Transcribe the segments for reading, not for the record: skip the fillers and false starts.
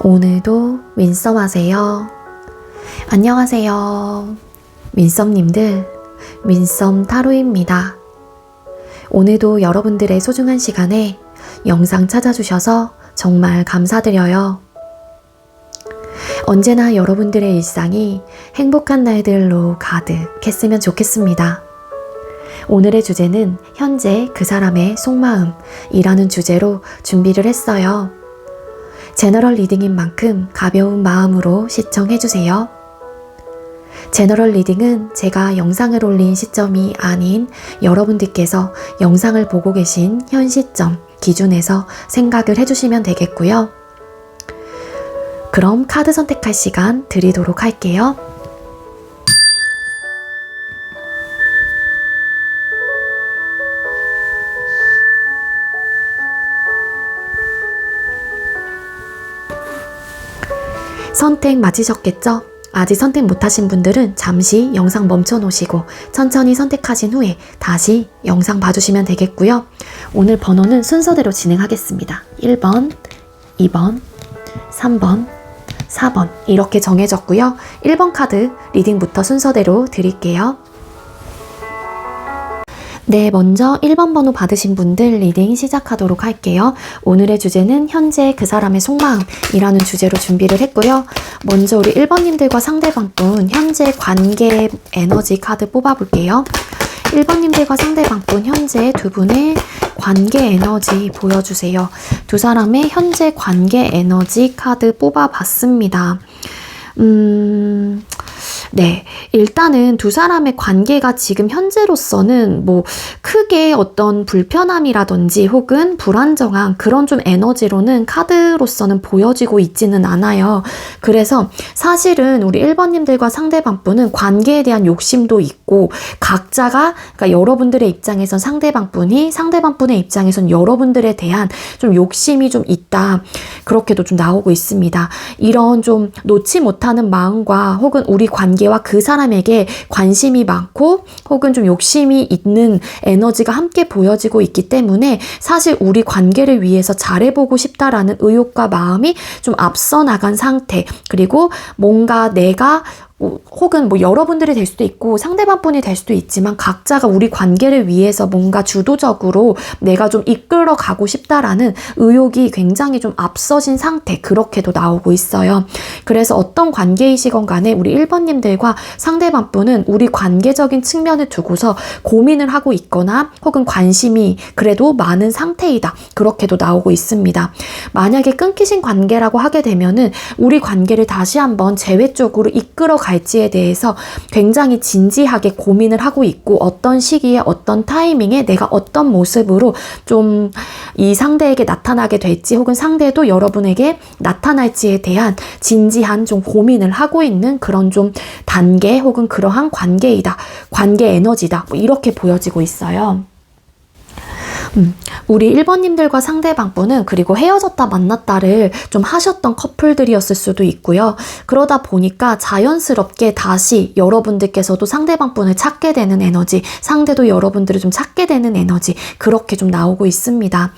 오늘도 윈썸 하세요. 안녕하세요. 윈썸님들, 윈썸 타로입니다. 오늘도 여러분들의 소중한 시간에 영상 찾아주셔서 정말 감사드려요. 언제나 여러분들의 일상이 행복한 날들로 가득했으면 좋겠습니다. 오늘의 주제는 현재 그 사람의 속마음이라는 주제로 준비를 했어요. 제너럴 리딩인 만큼 가벼운 마음으로 시청해주세요. 제너럴 리딩은 제가 영상을 올린 시점이 아닌 여러분들께서 영상을 보고 계신 현 시점 기준에서 생각을 해주시면 되겠고요. 그럼 카드 선택할 시간 드리도록 할게요. 선택 맞으셨겠죠? 아직 선택 못하신 분들은 잠시 영상 멈춰 놓으시고 천천히 선택하신 후에 다시 영상 봐주시면 되겠고요. 오늘 번호는 순서대로 진행하겠습니다. 1번, 2번, 3번, 4번 이렇게 정해졌고요. 1번 카드 리딩부터 순서대로 드릴게요. 네, 먼저 1번 번호 받으신 분들 리딩 시작하도록 할게요. 오늘의 주제는 현재 그 사람의 속마음이라는 주제로 준비를 했고요. 먼저 우리 1번님들과 상대방분 현재 관계 에너지 카드 뽑아볼게요. 1번님들과 상대방분 현재 두 분의 관계 에너지 보여주세요. 두 사람의 현재 관계 에너지 카드 뽑아봤습니다. 네, 일단은 두 사람의 관계가 지금 현재로서는 뭐 크게 어떤 불편함이라든지 혹은 불안정한 그런 좀 에너지로는 카드로서는 보여지고 있지는 않아요. 그래서 사실은 우리 1번님들과 상대방분은 관계에 대한 욕심도 있고 각자가 그러니까 여러분들의 입장에선 상대방분이 상대방분의 입장에선 여러분들에 대한 좀 욕심이 좀 있다. 그렇게도 좀 나오고 있습니다. 이런 좀 놓지 못하는 마음과 혹은 우리 관계와 그 사람에게 관심이 많고 혹은 좀 욕심이 있는 에너지가 함께 보여지고 있기 때문에 사실 우리 관계를 위해서 잘해보고 싶다라는 의욕과 마음이 좀 앞서 나간 상태, 그리고 뭔가 내가 혹은 뭐 여러분들이 될 수도 있고 상대방분이 될 수도 있지만 각자가 우리 관계를 위해서 뭔가 주도적으로 내가 좀 이끌어 가고 싶다라는 의욕이 굉장히 좀 앞서진 상태, 그렇게도 나오고 있어요. 그래서 어떤 관계이시건 간에 우리 1번님들과 상대방분은 우리 관계적인 측면을 두고서 고민을 하고 있거나 혹은 관심이 그래도 많은 상태이다. 그렇게도 나오고 있습니다. 만약에 끊기신 관계라고 하게 되면은 우리 관계를 다시 한번 재회 쪽으로 이끌어 갈지에 대해서 굉장히 진지하게 고민을 하고 있고 어떤 시기에 어떤 타이밍에 내가 어떤 모습으로 좀 이 상대에게 나타나게 될지 혹은 상대도 여러분에게 나타날지에 대한 진지한 좀 고민을 하고 있는 그런 좀 단계 혹은 그러한 관계이다. 관계 에너지다. 뭐 이렇게 보여지고 있어요. 우리 1번님들과 상대방분은 그리고 헤어졌다 만났다를 좀 하셨던 커플들이었을 수도 있고요. 그러다 보니까 자연스럽게 다시 여러분들께서도 상대방분을 찾게 되는 에너지, 상대도 여러분들을 좀 찾게 되는 에너지, 그렇게 좀 나오고 있습니다.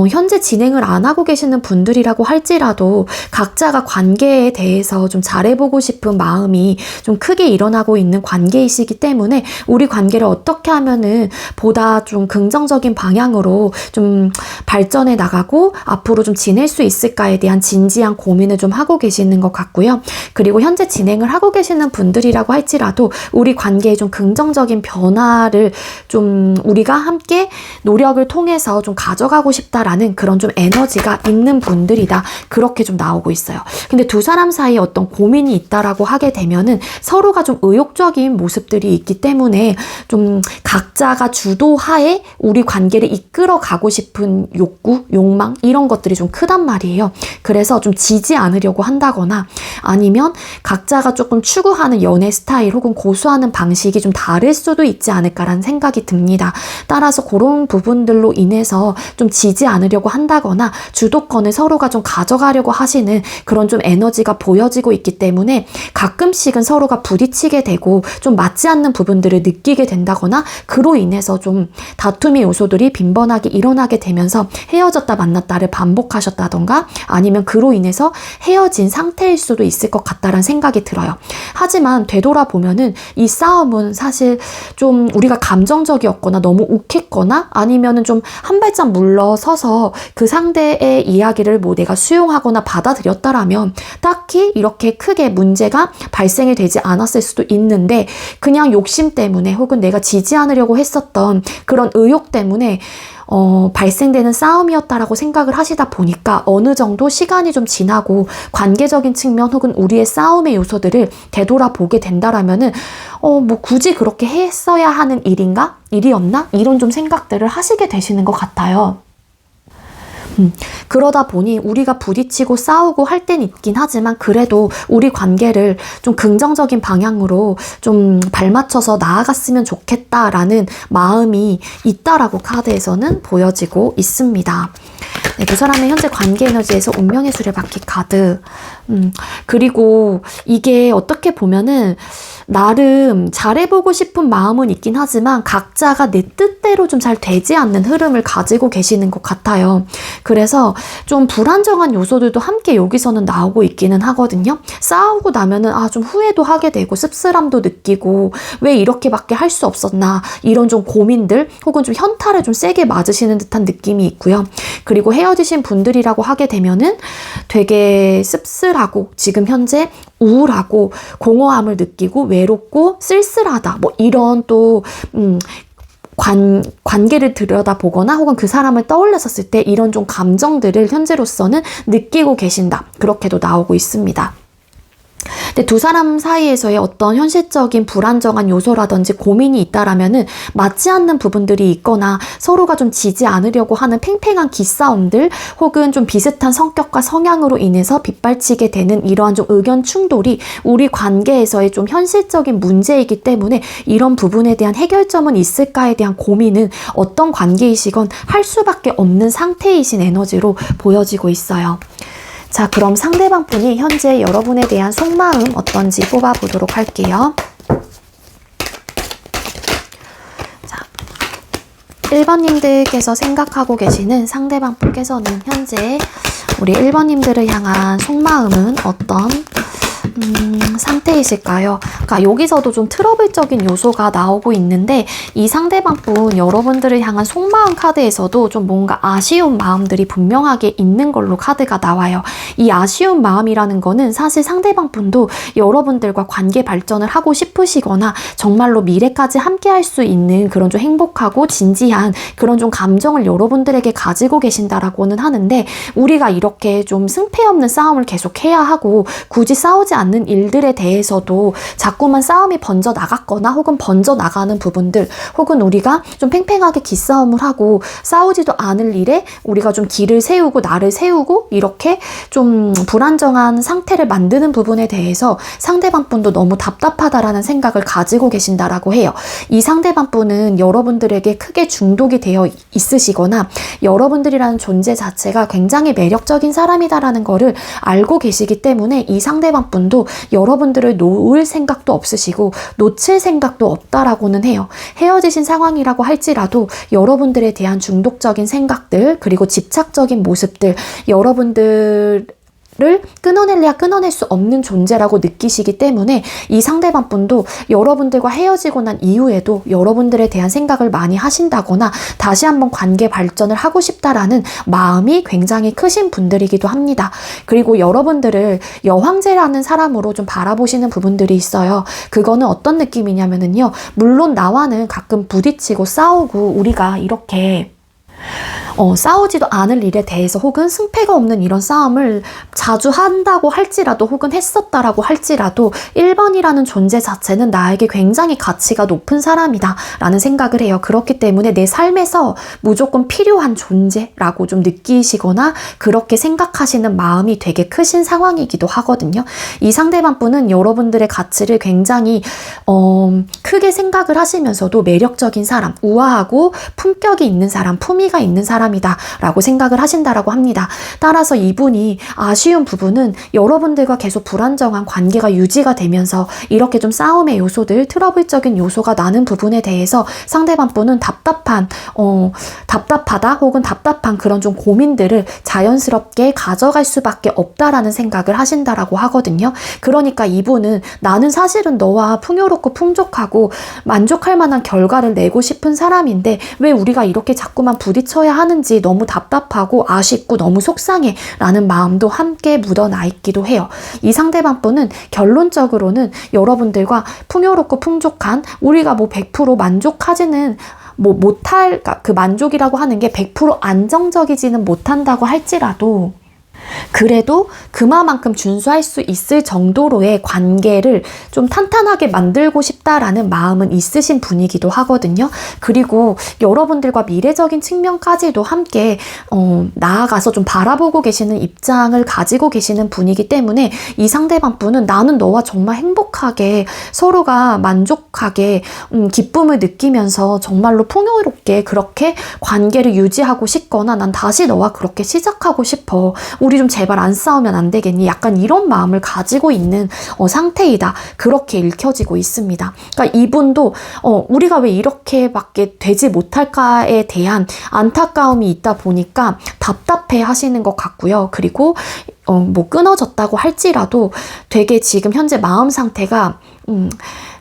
현재 진행을 안 하고 계시는 분들이라고 할지라도 각자가 관계에 대해서 좀 잘해보고 싶은 마음이 좀 크게 일어나고 있는 관계이시기 때문에 우리 관계를 어떻게 하면은 보다 좀 긍정적인 방향으로 좀 발전해 나가고 앞으로 좀 지낼 수 있을까에 대한 진지한 고민을 좀 하고 계시는 것 같고요. 그리고 현재 진행을 하고 계시는 분들이라고 할지라도 우리 관계에 좀 긍정적인 변화를 좀 우리가 함께 노력을 통해서 좀 가져가고 싶다라는 그런 좀 에너지가 있는 분들이다. 그렇게 좀 나오고 있어요. 근데 두 사람 사이에 어떤 고민이 있다라고 하게 되면은 서로가 좀 의욕적인 모습들이 있기 때문에 좀 각자가 주도하에 우리 관계를 이끌어 가고 싶은 욕구, 욕망 이런 것들이 좀 크단 말이에요. 그래서 좀 지지 않으려고 한다거나 아니면 각자가 조금 추구하는 연애 스타일 혹은 고수하는 방식이 좀 다를 수도 있지 않을까라는 생각이 듭니다. 따라서 그런 부분들로 인해서 좀 지지 않으려고 한다거나 주도권을 서로가 좀 가져가려고 하시는 그런 좀 에너지가 보여지고 있기 때문에 가끔씩은 서로가 부딪히게 되고 좀 맞지 않는 부분들을 느끼게 된다거나 그로 인해서 좀 다툼의 요소들이 빈번하게 일어나게 되면서 헤어졌다 만났다를 반복하셨다던가 아니면 그로 인해서 헤어진 상태일 수도 있을 것 같다라는 생각이 들어요. 하지만 되돌아보면은 이 싸움은 사실 좀 우리가 감정적이었거나 너무 욱했거나 아니면은 좀 한 발짝 물러서서 그 상대의 이야기를 뭐 내가 수용하거나 받아들였다라면 딱히 이렇게 크게 문제가 발생이 되지 않았을 수도 있는데 그냥 욕심 때문에 혹은 내가 지지 않으려고 했었던 그런 의욕 때문에 발생되는 싸움이었다라고 생각을 하시다 보니까 어느 정도 시간이 좀 지나고 관계적인 측면 혹은 우리의 싸움의 요소들을 되돌아보게 된다라면은 뭐 굳이 그렇게 했어야 하는 일이었나? 이런 좀 생각들을 하시게 되시는 것 같아요. 그러다 보니 우리가 부딪히고 싸우고 할 땐 있긴 하지만 그래도 우리 관계를 좀 긍정적인 방향으로 좀 발맞춰서 나아갔으면 좋겠다라는 마음이 있다라고 카드에서는 보여지고 있습니다. 네, 두 사람의 현재 관계 에너지에서 운명의 수레바퀴 카드. 그리고 이게 어떻게 보면은 나름 잘해보고 싶은 마음은 있긴 하지만 각자가 내 뜻대로 좀 잘 되지 않는 흐름을 가지고 계시는 것 같아요. 그래서 좀 불안정한 요소들도 함께 여기서는 나오고 있기는 하거든요. 싸우고 나면은 좀 후회도 하게 되고 씁쓸함도 느끼고 왜 이렇게밖에 할 수 없었나 이런 좀 고민들 혹은 좀 현타를 좀 세게 맞으시는 듯한 느낌이 있고요. 그리고 헤어지신 분들이라고 하게 되면은 되게 씁쓸하고 지금 현재 우울하고 공허함을 느끼고 외롭고 쓸쓸하다 뭐 이런 또 관계를 들여다보거나 혹은 그 사람을 떠올렸었을 때 이런 좀 감정들을 현재로서는 느끼고 계신다. 그렇게도 나오고 있습니다. 근데 두 사람 사이에서의 어떤 현실적인 불안정한 요소라든지 고민이 있다라면은 맞지 않는 부분들이 있거나 서로가 좀 지지 않으려고 하는 팽팽한 기싸움들 혹은 좀 비슷한 성격과 성향으로 인해서 빗발치게 되는 이러한 좀 의견 충돌이 우리 관계에서의 좀 현실적인 문제이기 때문에 이런 부분에 대한 해결점은 있을까에 대한 고민은 어떤 관계이시건 할 수밖에 없는 상태이신 에너지로 보여지고 있어요. 자, 그럼 상대방 분이 현재 여러분에 대한 속마음 어떤지 뽑아보도록 할게요. 자, 1번님들께서 생각하고 계시는 상대방 분께서는 현재 우리 1번님들을 향한 속마음은 어떤 상태이실까요? 그러니까 여기서도 좀 트러블적인 요소가 나오고 있는데 이 상대방 분 여러분들을 향한 속마음 카드에서도 좀 뭔가 아쉬운 마음들이 분명하게 있는 걸로 카드가 나와요. 이 아쉬운 마음이라는 거는 사실 상대방 분도 여러분들과 관계 발전을 하고 싶으시거나 정말로 미래까지 함께 할 수 있는 그런 좀 행복하고 진지한 그런 좀 감정을 여러분들에게 가지고 계신다라고는 하는데 우리가 이렇게 좀 승패 없는 싸움을 계속 해야 하고 굳이 싸우지 않는 일들에 대해서도 자꾸만 싸움이 번져 나갔거나 혹은 번져 나가는 부분들 혹은 우리가 좀 팽팽하게 기싸움을 하고 싸우지도 않을 일에 우리가 좀 길을 세우고 나를 세우고 이렇게 좀 불안정한 상태를 만드는 부분에 대해서 상대방 분도 너무 답답하다라는 생각을 가지고 계신다라고 해요. 이 상대방 분은 여러분들에게 크게 중독이 되어 있으시거나 여러분들이라는 존재 자체가 굉장히 매력적인 사람이다라는 거를 알고 계시기 때문에 이 상대방 분도 여러분들을 놓을 생각도 없으시고 놓칠 생각도 없다라고는 해요. 헤어지신 상황이라고 할지라도 여러분들에 대한 중독적인 생각들 그리고 집착적인 모습들 여러분들을 끊어낼래야 끊어낼 수 없는 존재라고 느끼시기 때문에 이 상대방 분도 여러분들과 헤어지고 난 이후에도 여러분들에 대한 생각을 많이 하신다거나 다시 한번 관계 발전을 하고 싶다라는 마음이 굉장히 크신 분들이기도 합니다. 그리고 여러분들을 여황제라는 사람으로 좀 바라보시는 부분들이 있어요. 그거는 어떤 느낌이냐면요. 물론 나와는 가끔 부딪히고 싸우고 우리가 이렇게 싸우지도 않을 일에 대해서 혹은 승패가 없는 이런 싸움을 자주 한다고 할지라도 혹은 했었다라고 할지라도 1번이라는 존재 자체는 나에게 굉장히 가치가 높은 사람이다 라는 생각을 해요. 그렇기 때문에 내 삶에서 무조건 필요한 존재라고 좀 느끼시거나 그렇게 생각하시는 마음이 되게 크신 상황이기도 하거든요. 이 상대방 분은 여러분들의 가치를 굉장히 크게 생각을 하시면서도 매력적인 사람, 우아하고 품격이 있는 사람, 품위가 있는 사람 사람이다 라고 생각을 하신다라고 합니다. 따라서 이분이 아쉬운 부분은 여러분들과 계속 불안정한 관계가 유지가 되면서 이렇게 좀 싸움의 요소들, 트러블적인 요소가 나는 부분에 대해서 상대방 분은 답답하다 혹은 답답한 그런 좀 고민들을 자연스럽게 가져갈 수밖에 없다라는 생각을 하신다라고 하거든요. 그러니까 이분은 나는 사실은 너와 풍요롭고 풍족하고 만족할 만한 결과를 내고 싶은 사람인데 왜 우리가 이렇게 자꾸만 부딪혀야 하는지 너무 답답하고 아쉽고 너무 속상해 라는 마음도 함께 묻어나 있기도 해요. 이 상대방 분은 결론적으로는 여러분들과 풍요롭고 풍족한 우리가 뭐 100% 만족하지는 못할, 그 만족이라고 하는 게 100% 안정적이지는 못한다고 할지라도 그래도 그만큼 준수할 수 있을 정도로의 관계를 좀 탄탄하게 만들고 싶다라는 마음은 있으신 분이기도 하거든요. 그리고 여러분들과 미래적인 측면까지도 함께 나아가서 좀 바라보고 계시는 입장을 가지고 계시는 분이기 때문에 이 상대방 분은 나는 너와 정말 행복하게 서로가 만족하게 기쁨을 느끼면서 정말로 풍요롭게 그렇게 관계를 유지하고 싶거나 난 다시 너와 그렇게 시작하고 싶어. 우리 좀 제발 안 싸우면 안 되겠니? 약간 이런 마음을 가지고 있는 상태이다. 그렇게 읽혀지고 있습니다. 그러니까 이분도 우리가 왜 이렇게밖에 되지 못할까에 대한 안타까움이 있다 보니까 답답해 하시는 것 같고요. 그리고 뭐 끊어졌다고 할지라도 되게 지금 현재 마음 상태가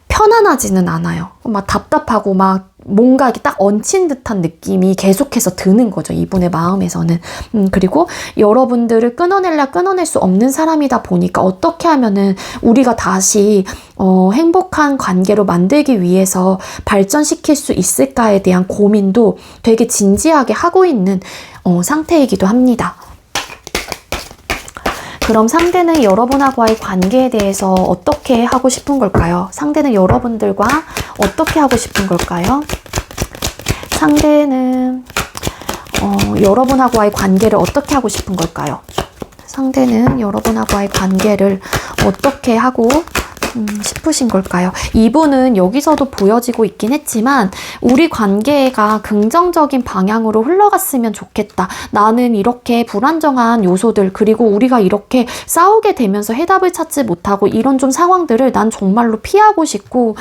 편안하지는 않아요. 막 답답하고 막 뭔가 이렇게 딱 얹힌 듯한 느낌이 계속해서 드는 거죠. 이분의 마음에서는. 그리고 여러분들을 끊어낼 수 없는 사람이다 보니까 어떻게 하면은 우리가 다시 행복한 관계로 만들기 위해서 발전시킬 수 있을까에 대한 고민도 되게 진지하게 하고 있는 상태이기도 합니다. 그럼 상대는 여러분하고의 관계에 대해서 어떻게 하고 싶은 걸까요? 상대는 여러분들과 어떻게 하고 싶은 걸까요? 상대는 여러분하고의 관계를 어떻게 하고 싶은 걸까요? 상대는 여러분하고의 관계를 어떻게 하고 싶으신 걸까요? 이분은 여기서도 보여지고 있긴 했지만 우리 관계가 긍정적인 방향으로 흘러갔으면 좋겠다. 나는 이렇게 불안정한 요소들 그리고 우리가 이렇게 싸우게 되면서 해답을 찾지 못하고 이런 좀 상황들을 난 정말로 피하고 싶고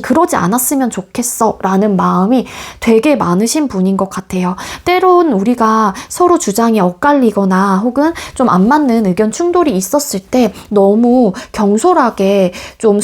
그러지 않았으면 좋겠어 라는 마음이 되게 많으신 분인 것 같아요. 때론 우리가 서로 주장이 엇갈리거나 혹은 좀 안 맞는 의견 충돌이 있었을 때 너무 경솔하게 좀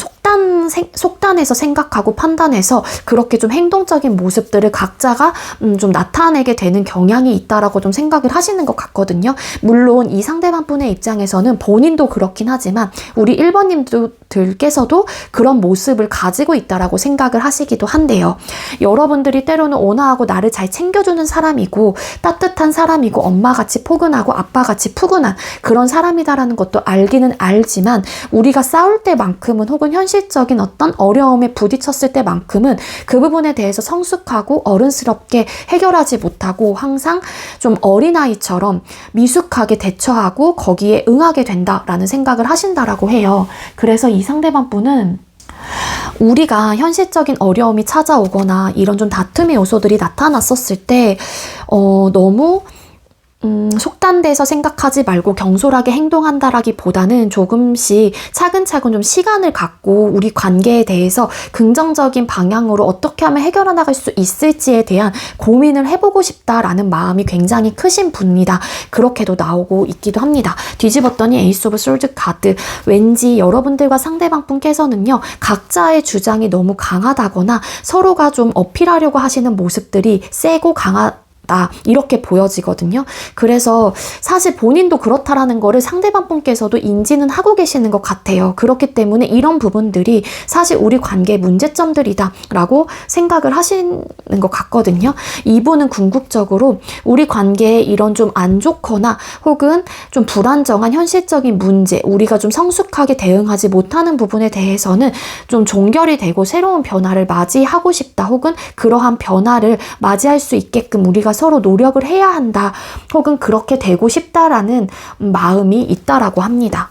속단해서 생각하고 판단해서 그렇게 좀 행동적인 모습들을 각자가 좀 나타내게 되는 경향이 있다라고 좀 생각을 하시는 것 같거든요. 물론 이 상대방 분의 입장에서는 본인도 그렇긴 하지만 우리 1번님들께서도 그런 모습을 가지고 있다라고 생각을 하시기도 한데요. 여러분들이 때로는 온화하고 나를 잘 챙겨주는 사람이고 따뜻한 사람이고 엄마같이 포근하고 아빠같이 푸근한 그런 사람이다라는 것도 알기는 알지만 우리가 싸울 때만큼은 혹은 현실적인 어떤 어려움에 부딪혔을 때만큼은 그 부분에 대해서 성숙하고 어른스럽게 해결하지 못하고 항상 좀 어린아이처럼 미숙하게 대처하고 거기에 응하게 된다라는 생각을 하신다라고 해요. 그래서 이 상대방 분은 우리가 현실적인 어려움이 찾아오거나 이런 좀 다툼의 요소들이 나타났었을 때 너무 속단돼서 생각하지 말고 경솔하게 행동한다라기보다는 조금씩 차근차근 좀 시간을 갖고 우리 관계에 대해서 긍정적인 방향으로 어떻게 하면 해결해 나갈 수 있을지에 대한 고민을 해보고 싶다라는 마음이 굉장히 크신 분이다. 그렇게도 나오고 있기도 합니다. 뒤집었더니 에이스 오브 솔드 카드. 왠지 여러분들과 상대방 분께서는요. 각자의 주장이 너무 강하다거나 서로가 좀 어필하려고 하시는 모습들이 세고 이렇게 보여지거든요. 그래서 사실 본인도 그렇다라는 거를 상대방 분께서도 인지는 하고 계시는 것 같아요. 그렇기 때문에 이런 부분들이 사실 우리 관계의 문제점들이다 라고 생각을 하시는 것 같거든요. 이분은 궁극적으로 우리 관계에 이런 좀 안 좋거나 혹은 좀 불안정한 현실적인 문제, 우리가 좀 성숙하게 대응하지 못하는 부분에 대해서는 좀 종결이 되고 새로운 변화를 맞이하고 싶다 혹은 그러한 변화를 맞이할 수 있게끔 우리가 서로 노력을 해야 한다 혹은 그렇게 되고 싶다라는 마음이 있다라고 합니다.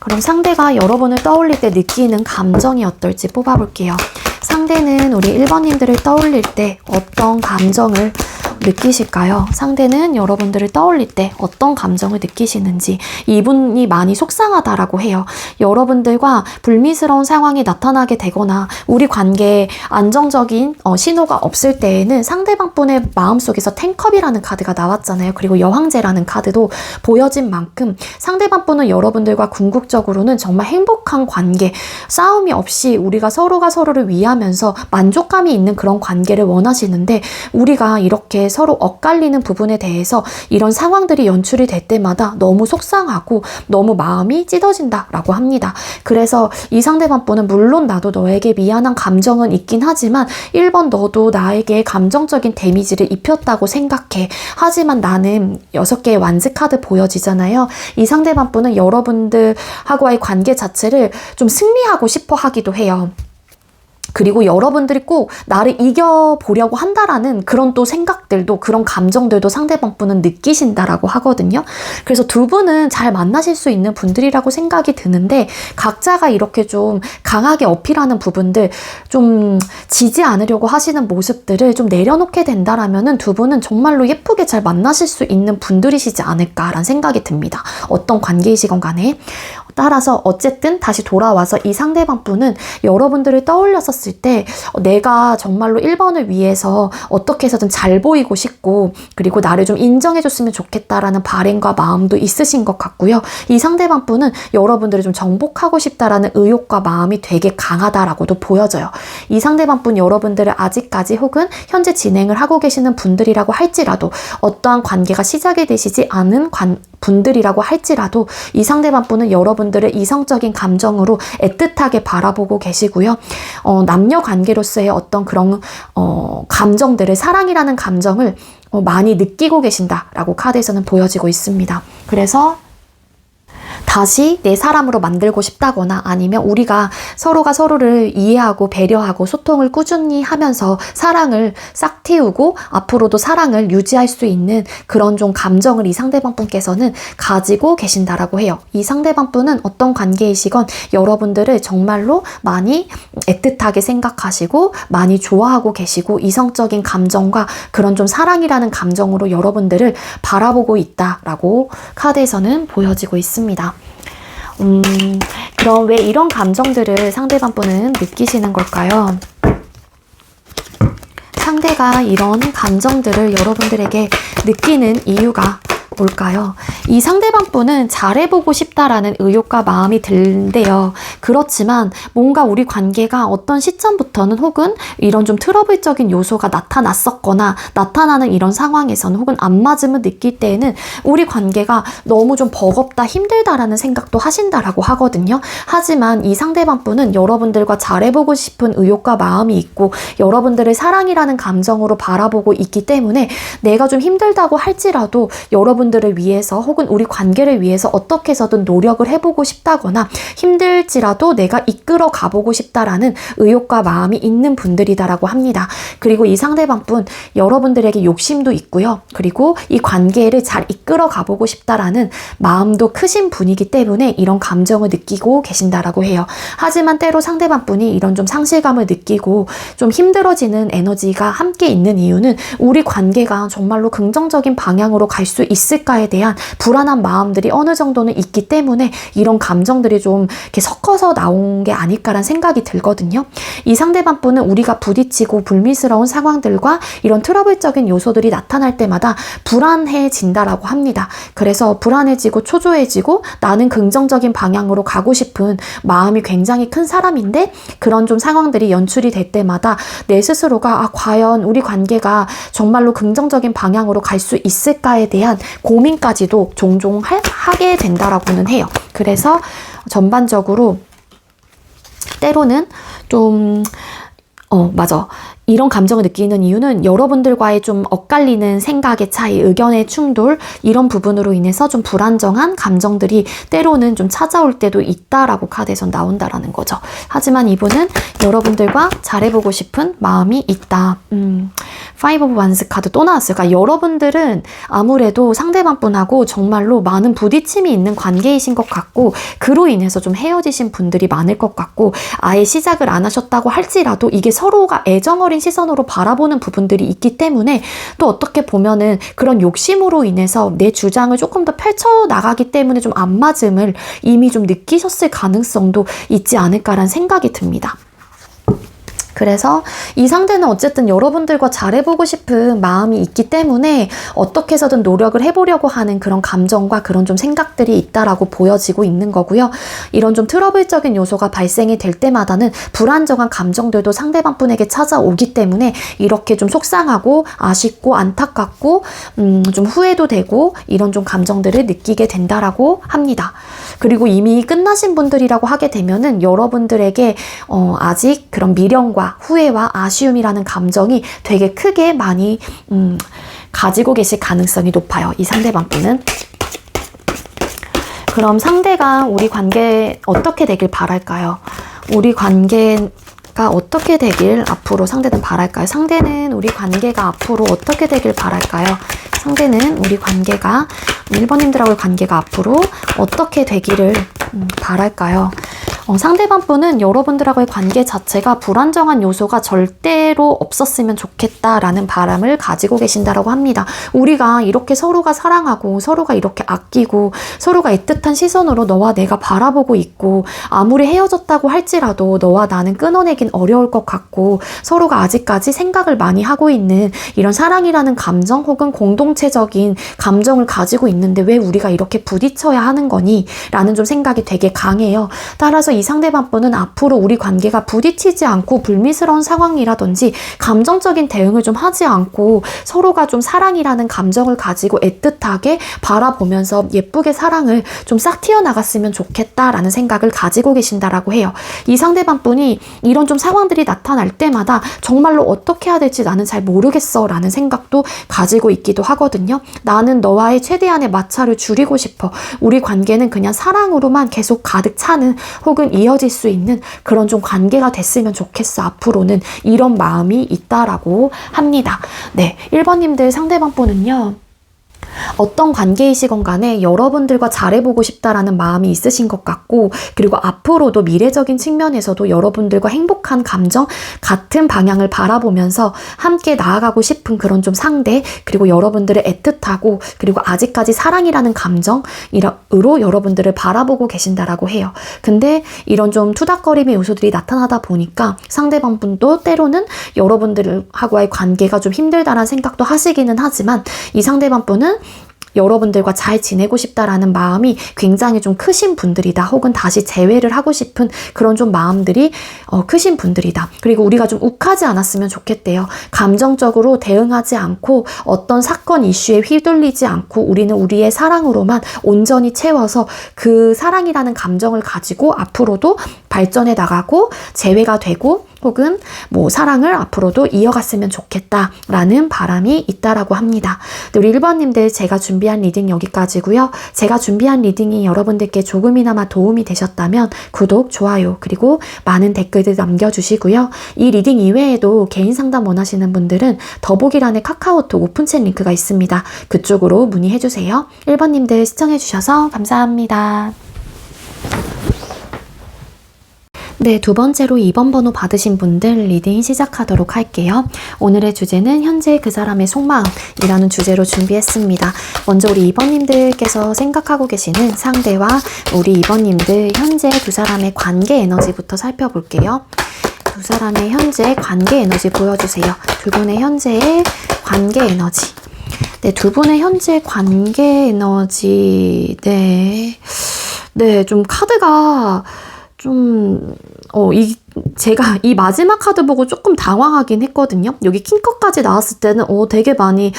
그럼 상대가 여러분을 떠올릴 때 느끼는 감정이 어떨지 뽑아볼게요. 상대는 우리 1번님들을 떠올릴 때 어떤 감정을 느끼실까요? 상대는 여러분들을 떠올릴 때 어떤 감정을 느끼시는지. 이분이 많이 속상하다라고 해요. 여러분들과 불미스러운 상황이 나타나게 되거나 우리 관계에 안정적인 신호가 없을 때에는 상대방분의 마음속에서 텐컵이라는 카드가 나왔잖아요. 그리고 여왕제라는 카드도 보여진 만큼 상대방분은 여러분들과 궁극적으로는 정말 행복한 관계, 싸움이 없이 우리가 서로가 서로를 위하면서 만족감이 있는 그런 관계를 원하시는데, 우리가 이렇게 서로 엇갈리는 부분에 대해서 이런 상황들이 연출이 될 때마다 너무 속상하고 너무 마음이 찢어진다라고 합니다. 그래서 이 상대방분은 물론 나도 너에게 미안한 감정은 있긴 하지만 1번 너도 나에게 감정적인 데미지를 입혔다고 생각해. 하지만 나는 6개의 완즈 카드 보여지잖아요. 이 상대방분은 여러분들하고의 관계 자체를 좀 승리하고 싶어 하기도 해요. 그리고 여러분들이 꼭 나를 이겨보려고 한다라는 그런 또 생각들도, 그런 감정들도 상대방분은 느끼신다라고 하거든요. 그래서 두 분은 잘 만나실 수 있는 분들이라고 생각이 드는데, 각자가 이렇게 좀 강하게 어필하는 부분들, 좀 지지 않으려고 하시는 모습들을 좀 내려놓게 된다라면은 두 분은 정말로 예쁘게 잘 만나실 수 있는 분들이시지 않을까라는 생각이 듭니다. 어떤 관계이시건 간에. 따라서 어쨌든 다시 돌아와서 이 상대방분은 여러분들을 떠올렸었을 때 내가 정말로 1번을 위해서 어떻게 해서든 잘 보이고 싶고, 그리고 나를 좀 인정해줬으면 좋겠다라는 바람과 마음도 있으신 것 같고요. 이 상대방분은 여러분들을 좀 정복하고 싶다라는 의욕과 마음이 되게 강하다라고도 보여져요. 이 상대방분 여러분들을 아직까지 혹은 현재 진행을 하고 계시는 분들이라고 할지라도, 어떠한 관계가 시작이 되시지 않은 분들이라고 할지라도 이 상대방분은 여러분들의 이성적인 감정으로 애틋하게 바라보고 계시고요. 남녀 관계로서의 어떤 그런 감정들을, 사랑이라는 감정을 많이 느끼고 계신다라고 카드에서는 보여지고 있습니다. 그래서 다시 내 사람으로 만들고 싶다거나, 아니면 우리가 서로가 서로를 이해하고 배려하고 소통을 꾸준히 하면서 사랑을 싹 틔우고 앞으로도 사랑을 유지할 수 있는 그런 좀 감정을 이 상대방분께서는 가지고 계신다라고 해요. 이 상대방분은 어떤 관계이시건 여러분들을 정말로 많이 애틋하게 생각하시고 많이 좋아하고 계시고, 이성적인 감정과 그런 좀 사랑이라는 감정으로 여러분들을 바라보고 있다라고 카드에서는 보여지고 있습니다. 그럼 왜 이런 감정들을 상대방분은 느끼시는 걸까요? 상대가 이런 감정들을 여러분들에게 느끼는 이유가 뭘까요? 이 상대방분은 잘해보고 싶다라는 의욕과 마음이 들는데요. 그렇지만 뭔가 우리 관계가 어떤 시점부터는, 혹은 이런 좀 트러블적인 요소가 나타났었거나 나타나는 이런 상황에서는, 혹은 안 맞음을 느낄 때에는 우리 관계가 너무 좀 버겁다, 힘들다라는 생각도 하신다라고 하거든요. 하지만 이 상대방분은 여러분들과 잘해보고 싶은 의욕과 마음이 있고 여러분들의 사랑이라는 감정으로 바라보고 있기 때문에 내가 좀 힘들다고 할지라도 여러분들을 위해서 혹은 우리 관계를 위해서 어떻게 해서든 노력을 해보고 싶다거나, 힘들지라도 내가 이끌어 가보고 싶다라는 의욕과 마음이 있는 분들이다라고 합니다. 그리고 이 상대방분 여러분들에게 욕심도 있고요. 그리고 이 관계를 잘 이끌어 가보고 싶다라는 마음도 크신 분이기 때문에 이런 감정을 느끼고 계신다라고 해요. 하지만 때로 상대방분이 이런 좀 상실감을 느끼고 좀 힘들어지는 에너지가 함께 있는 이유는 우리 관계가 정말로 긍정적인 방향으로 갈 수 있을까에 대한 불안한 마음들이 어느 정도는 있기 때문에 이런 감정들이 좀 이렇게 섞어서 나온 게 아닐까라는 생각이 들거든요. 이 상대방분은 우리가 부딪히고 불미스러운 상황들과 이런 트러블적인 요소들이 나타날 때마다 불안해진다라고 합니다. 그래서 불안해지고 초조해지고 나는 긍정적인 방향으로 가고 싶은 마음이 굉장히 큰 사람인데, 그런 좀 상황들이 연출이 될 때마다 내 스스로가 과연 우리 관계가 정말로 긍정적인 방향으로 갈 수 있을까에 대한 고민까지도 종종 하게 된다라고는 해요. 그래서 전반적으로 때로는 좀 맞아. 이런 감정을 느끼는 이유는 여러분들과의 좀 엇갈리는 생각의 차이, 의견의 충돌, 이런 부분으로 인해서 좀 불안정한 감정들이 때로는 좀 찾아올 때도 있다라고 카드에선 나온다라는 거죠. 하지만 이분은 여러분들과 잘해보고 싶은 마음이 있다. Five of Wands 카드 또 나왔어요. 그러니까 여러분들은 아무래도 상대방 분하고 정말로 많은 부딪힘이 있는 관계이신 것 같고, 그로 인해서 좀 헤어지신 분들이 많을 것 같고, 아예 시작을 안 하셨다고 할지라도 이게 서로가 애정어린 시선으로 바라보는 부분들이 있기 때문에, 또 어떻게 보면은 그런 욕심으로 인해서 내 주장을 조금 더 펼쳐나가기 때문에 좀 안 맞음을 이미 좀 느끼셨을 가능성도 있지 않을까라는 생각이 듭니다. 그래서 이 상대는 어쨌든 여러분들과 잘해보고 싶은 마음이 있기 때문에 어떻게 해서든 노력을 해보려고 하는 그런 감정과 그런 좀 생각들이 있다라고 보여지고 있는 거고요. 이런 좀 트러블적인 요소가 발생이 될 때마다는 불안정한 감정들도 상대방 분에게 찾아오기 때문에 이렇게 좀 속상하고 아쉽고 안타깝고 좀 후회도 되고 이런 좀 감정들을 느끼게 된다라고 합니다. 그리고 이미 끝나신 분들이라고 하게 되면은 여러분들에게 아직 그런 미련과 후회와 아쉬움이라는 감정이 되게 크게 많이 가지고 계실 가능성이 높아요. 이 상대방 분은. 그럼 상대가 우리 관계 어떻게 되길 바랄까요? 우리 관계가 어떻게 되길 앞으로 상대는 바랄까요? 상대는 우리 관계가 앞으로 어떻게 되길 바랄까요? 상대는 우리 관계가 1번님들하고의 관계가 앞으로 어떻게 되기를 바랄까요? 상대방 분은 여러분들하고의 관계 자체가 불안정한 요소가 절대로 없었으면 좋겠다라는 바람을 가지고 계신다라고 합니다. 우리가 이렇게 서로가 사랑하고 서로가 이렇게 아끼고 서로가 애틋한 시선으로 너와 내가 바라보고 있고, 아무리 헤어졌다고 할지라도 너와 나는 끊어내긴 어려울 것 같고 서로가 아직까지 생각을 많이 하고 있는 이런 사랑이라는 감정 혹은 공동체적인 감정을 가지고 있는데 왜 우리가 이렇게 부딪혀야 하는 거니? 라는 좀 생각이 되게 강해요. 따라서 이 상대방 분은 앞으로 우리 관계가 부딪히지 않고 불미스러운 상황이라든지 감정적인 대응을 좀 하지 않고 서로가 좀 사랑이라는 감정을 가지고 애틋하게 바라보면서 예쁘게 사랑을 좀 싹 튀어나갔으면 좋겠다라는 생각을 가지고 계신다라고 해요. 이 상대방 분이 이런 좀 상황들이 나타날 때마다 정말로 어떻게 해야 될지 나는 잘 모르겠어 라는 생각도 가지고 있기도 하거든요. 나는 너와의 최대한의 마찰을 줄이고 싶어. 우리 관계는 그냥 사랑으로만 계속 가득 차는 혹은 이어질 수 있는 그런 좀 관계가 됐으면 좋겠어. 앞으로는 이런 마음이 있다라고 합니다. 네, 1번님들 상대방 분은요. 어떤 관계이시건 간에 여러분들과 잘해보고 싶다라는 마음이 있으신 것 같고, 그리고 앞으로도 미래적인 측면에서도 여러분들과 행복한 감정, 같은 방향을 바라보면서 함께 나아가고 싶은 그런 좀 상대, 그리고 여러분들을 애틋하고 그리고 아직까지 사랑이라는 감정으로 여러분들을 바라보고 계신다라고 해요. 근데 이런 좀 투닥거림의 요소들이 나타나다 보니까 상대방 분도 때로는 여러분들하고의 관계가 좀 힘들다라는 생각도 하시기는 하지만, 이 상대방 분은 여러분들과 잘 지내고 싶다라는 마음이 굉장히 좀 크신 분들이다. 혹은 다시 재회를 하고 싶은 그런 좀 마음들이 크신 분들이다. 그리고 우리가 좀 욱하지 않았으면 좋겠대요. 감정적으로 대응하지 않고 어떤 사건 이슈에 휘둘리지 않고 우리는 우리의 사랑으로만 온전히 채워서 그 사랑이라는 감정을 가지고 앞으로도 발전해 나가고 재회가 되고 혹은 뭐 사랑을 앞으로도 이어갔으면 좋겠다라는 바람이 있다라고 합니다. 우리 1번님들 제가 준비한 리딩 여기까지고요. 제가 준비한 리딩이 여러분들께 조금이나마 도움이 되셨다면 구독, 좋아요, 그리고 많은 댓글들 남겨주시고요. 이 리딩 이외에도 개인 상담 원하시는 분들은 더보기란에 카카오톡 오픈챗 링크가 있습니다. 그쪽으로 문의해주세요. 1번님들 시청해주셔서 감사합니다. 네, 두 번째로 2번 번호 받으신 분들 리딩 시작하도록 할게요. 오늘의 주제는 현재 그 사람의 속마음이라는 주제로 준비했습니다. 먼저 우리 2번님들께서 생각하고 계시는 상대와 우리 2번님들 현재 두 사람의 관계 에너지부터 살펴볼게요. 두 사람의 현재 관계 에너지 보여주세요. 두 분의 현재의 관계 에너지. 네, 두 분의 현재 관계 에너지. 네, 좀 카드가 제가 이 마지막 카드 보고 조금 당황하긴 했거든요. 여기 킹컵까지 나왔을 때는 되게 많이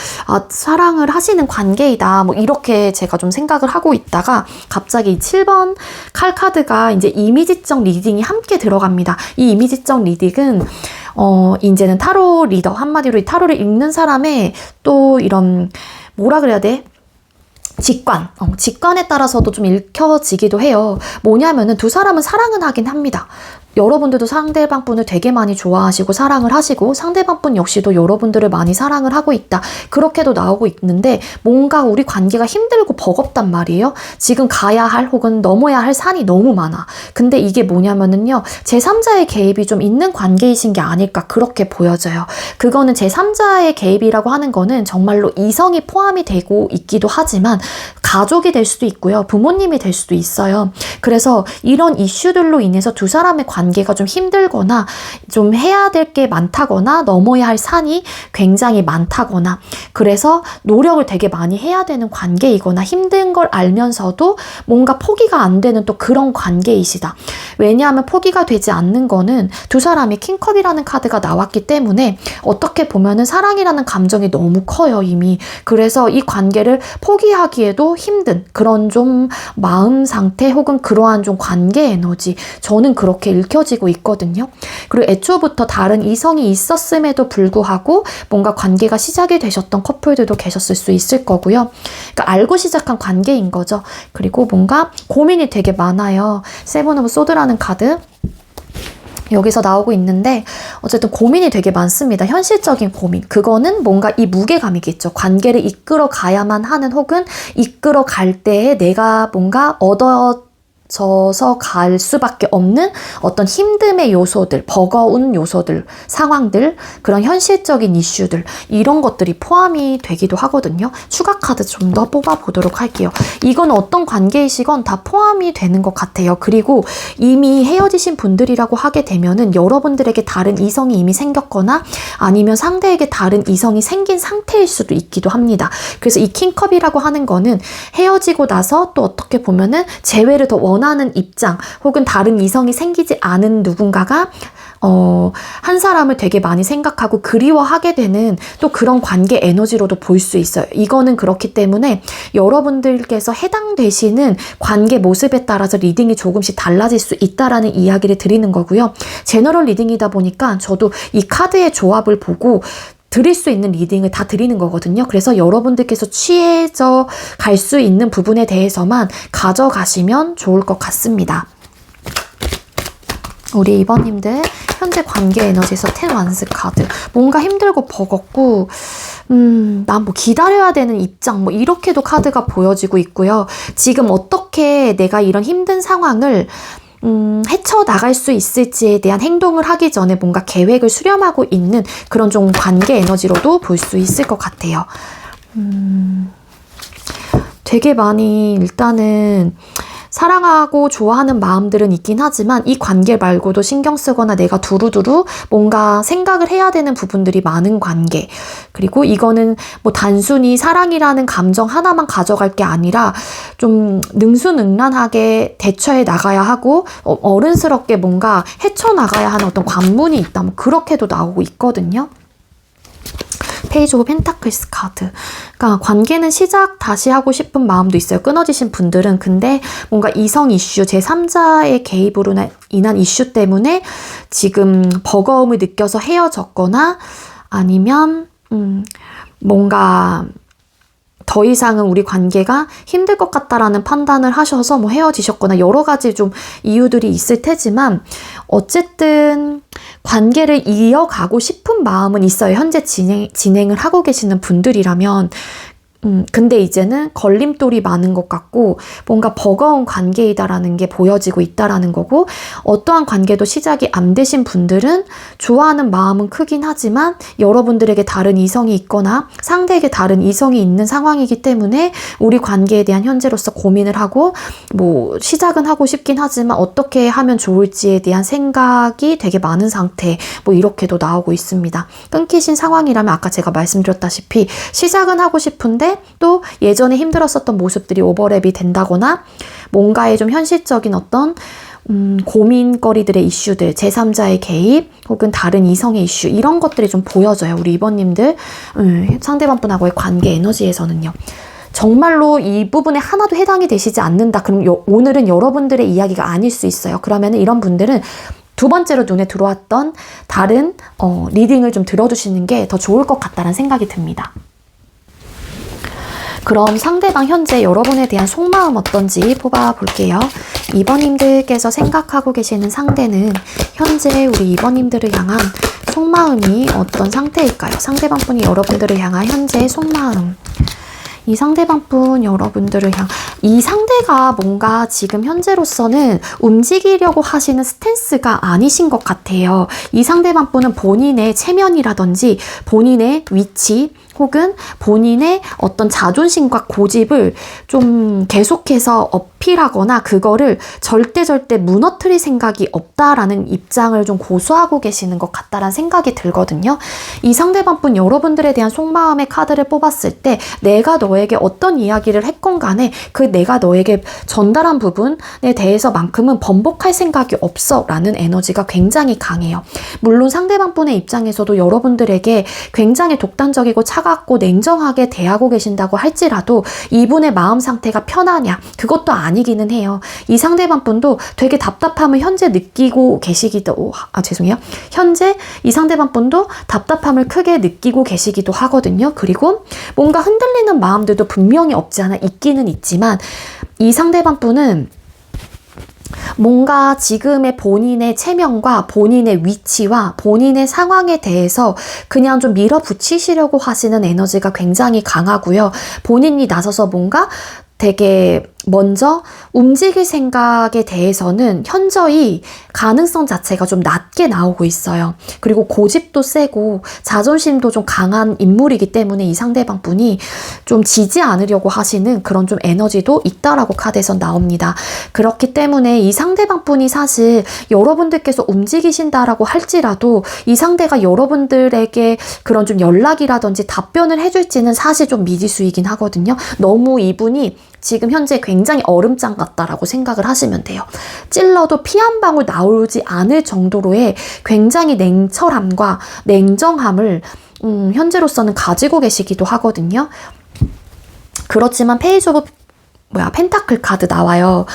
사랑을 하시는 관계이다 뭐 이렇게 제가 좀 생각을 하고 있다가 갑자기 7번 칼 카드가 이제 이미지적 리딩이 함께 들어갑니다. 이 이미지적 리딩은 이제는 타로 리더, 한마디로 이 타로를 읽는 사람의 또 이런 뭐라 그래야 돼? 직관에 따라서도 좀 읽혀지기도 해요. 뭐냐면은 두 사람은 사랑은 하긴 합니다. 여러분들도 상대방 분을 되게 많이 좋아하시고 사랑을 하시고 상대방 분 역시도 여러분들을 많이 사랑을 하고 있다. 그렇게도 나오고 있는데 뭔가 우리 관계가 힘들고 버겁단 말이에요. 지금 가야 할 혹은 넘어야 할 산이 너무 많아. 근데 이게 뭐냐면은요. 제3자의 개입이 좀 있는 관계이신 게 아닐까 그렇게 보여져요. 그거는 제3자의 개입이라고 하는 거는 정말로 이성이 포함이 되고 있기도 하지만 가족이 될 수도 있고요. 부모님이 될 수도 있어요. 그래서 이런 이슈들로 인해서 두 사람의 관계가 좀 힘들거나 좀 해야 될 게 많다거나 넘어야 할 산이 굉장히 많다거나 그래서 노력을 되게 많이 해야 되는 관계이거나 힘든 걸 알면서도 뭔가 포기가 안 되는 또 그런 관계이시다. 왜냐하면 포기가 되지 않는 거는 두 사람이 킹컵이라는 카드가 나왔기 때문에 어떻게 보면은 사랑이라는 감정이 너무 커요 이미. 그래서 이 관계를 포기하기에도 힘든 그런 좀 마음 상태 혹은 그러한 좀 관계 에너지 저는 그렇게 읽혀지고 있거든요. 그리고 애초부터 다른 이성이 있었음에도 불구하고 뭔가 관계가 시작이 되셨던 커플들도 계셨을 수 있을 거고요. 그러니까 알고 시작한 관계인 거죠. 그리고 뭔가 고민이 되게 많아요. 세븐 오브 소드라는 카드 여기서 나오고 있는데 어쨌든 고민이 되게 많습니다. 현실적인 고민. 그거는 뭔가 이 무게감이겠죠. 관계를 이끌어 가야만 하는 혹은 이끌어 갈 때에 내가 뭔가 얻어져서 갈 수밖에 없는 어떤 힘듦의 요소들, 버거운 요소들, 상황들, 그런 현실적인 이슈들 이런 것들이 포함이 되기도 하거든요. 추가 카드 좀 더 뽑아보도록 할게요. 이건 어떤 관계이시건 다 포함이 되는 것 같아요. 그리고 이미 헤어지신 분들이라고 하게 되면은 여러분들에게 다른 이성이 이미 생겼거나 아니면 상대에게 다른 이성이 생긴 상태일 수도 있기도 합니다. 그래서 이 킹컵이라고 하는 거는 헤어지고 나서 또 어떻게 보면은 재회를 더 원하는 입장 혹은 다른 이성이 생기지 않은 누군가가 한 사람을 되게 많이 생각하고 그리워하게 되는 또 그런 관계 에너지로도 볼 수 있어요. 이거는 그렇기 때문에 여러분들께서 해당되시는 관계 모습에 따라서 리딩이 조금씩 달라질 수 있다라는 이야기를 드리는 거고요. 제너럴 리딩이다 보니까 저도 이 카드의 조합을 보고 드릴 수 있는 리딩을 다 드리는 거거든요. 그래서 여러분들께서 취해져 갈 수 있는 부분에 대해서만 가져가시면 좋을 것 같습니다. 우리 2번님들 현재 관계 에너지에서 10 원스 카드 뭔가 힘들고 버겁고 난 뭐 기다려야 되는 입장 뭐 이렇게도 카드가 보여지고 있고요. 지금 어떻게 내가 이런 힘든 상황을 헤쳐나갈 수 있을지에 대한 행동을 하기 전에 뭔가 계획을 수렴하고 있는 그런 좀 관계 에너지로도 볼 수 있을 것 같아요. 되게 많이 일단은 사랑하고 좋아하는 마음들은 있긴 하지만 이 관계 말고도 신경 쓰거나 내가 두루두루 뭔가 생각을 해야 되는 부분들이 많은 관계. 그리고 이거는 뭐 단순히 사랑이라는 감정 하나만 가져갈 게 아니라 좀 능수능란하게 대처해 나가야 하고 어른스럽게 뭔가 헤쳐나가야 하는 어떤 관문이 있다. 뭐 그렇게도 나오고 있거든요. 페이지 오브 펜타클스 카드. 그러니까 관계는 시작 다시 하고 싶은 마음도 있어요. 끊어지신 분들은. 근데 뭔가 이성 이슈, 제3자의 개입으로 인한 이슈 때문에 지금 버거움을 느껴서 헤어졌거나 아니면 뭔가 더 이상은 우리 관계가 힘들 것 같다라는 판단을 하셔서 뭐 헤어지셨거나 여러 가지 좀 이유들이 있을 테지만 어쨌든 관계를 이어가고 싶은 마음은 있어요. 현재 진행을 하고 계시는 분들이라면. 근데 이제는 걸림돌이 많은 것 같고 뭔가 버거운 관계이다라는 게 보여지고 있다라는 거고 어떠한 관계도 시작이 안 되신 분들은 좋아하는 마음은 크긴 하지만 여러분들에게 다른 이성이 있거나 상대에게 다른 이성이 있는 상황이기 때문에 우리 관계에 대한 현재로서 고민을 하고 뭐 시작은 하고 싶긴 하지만 어떻게 하면 좋을지에 대한 생각이 되게 많은 상태 뭐 이렇게도 나오고 있습니다. 끊기신 상황이라면 아까 제가 말씀드렸다시피 시작은 하고 싶은데 또 예전에 힘들었었던 모습들이 오버랩이 된다거나 뭔가의 좀 현실적인 어떤 고민거리들의 이슈들, 제3자의 개입 혹은 다른 이성의 이슈 이런 것들이 좀 보여져요. 우리 2번님들 상대방 분하고의 관계 에너지에서는요. 정말로 이 부분에 하나도 해당이 되시지 않는다. 그럼 오늘은 여러분들의 이야기가 아닐 수 있어요. 그러면 이런 분들은 두 번째로 눈에 들어왔던 다른 리딩을 좀 들어주시는 게 더 좋을 것 같다는 생각이 듭니다. 그럼 상대방 현재 여러분에 대한 속마음 어떤지 뽑아볼게요. 2번님들께서 생각하고 계시는 상대는 현재 우리 2번님들을 향한 속마음이 어떤 상태일까요? 상대방 분이 여러분들을 향한 현재의 속마음. 이 상대방 분 여러분들을 이 상대가 뭔가 지금 현재로서는 움직이려고 하시는 스탠스가 아니신 것 같아요. 이 상대방 분은 본인의 체면이라든지 본인의 위치 혹은 본인의 어떤 자존심과 고집을 좀 계속해서 어필하거나 그거를 절대 무너뜨릴 생각이 없다라는 입장을 좀 고수하고 계시는 것 같다라는 생각이 들거든요. 이 상대방 분 여러분들에 대한 속마음의 카드를 뽑았을 때 내가 너에게 어떤 이야기를 했건 간에 그 내가 너에게 전달한 부분에 대해서만큼은 번복할 생각이 없어 라는 에너지가 굉장히 강해요. 물론 상대방 분의 입장에서도 여러분들에게 굉장히 독단적이고 차갑고 냉정하게 대하고 계신다고 할지라도 이분의 마음 상태가 편하냐? 그것도 아니기는 해요. 이 상대방 분도 되게 답답함을 현재 느끼고 계시기도, 현재 이 상대방 분도 답답함을 크게 느끼고 계시기도 하거든요. 그리고 뭔가 흔들리는 마음들도 분명히 없지 않아 있기는 있지만 이 상대방 분은 뭔가 지금의 본인의 체면과 본인의 위치와 본인의 상황에 대해서 그냥 좀 밀어붙이시려고 하시는 에너지가 굉장히 강하고요. 본인이 나서서 뭔가 되게 먼저 움직일 생각에 대해서는 현저히 가능성 자체가 좀 낮게 나오고 있어요. 그리고 고집도 세고 자존심도 좀 강한 인물이기 때문에 이 상대방 분이 좀 지지 않으려고 하시는 그런 좀 에너지도 있다라고 카드에서 나옵니다. 그렇기 때문에 이 상대방 분이 사실 여러분들께서 움직이신다라고 할지라도 이 상대가 여러분들에게 그런 좀 연락이라든지 답변을 해줄지는 사실 좀 미지수이긴 하거든요. 너무 이분이 지금 현재 굉장히 얼음장 같다라고 생각을 하시면 돼요. 찔러도 피 한 방울 나오지 않을 정도로의 굉장히 냉철함과 냉정함을 현재로서는 가지고 계시기도 하거든요. 그렇지만 페이지 오브 펜타클 카드 나와요.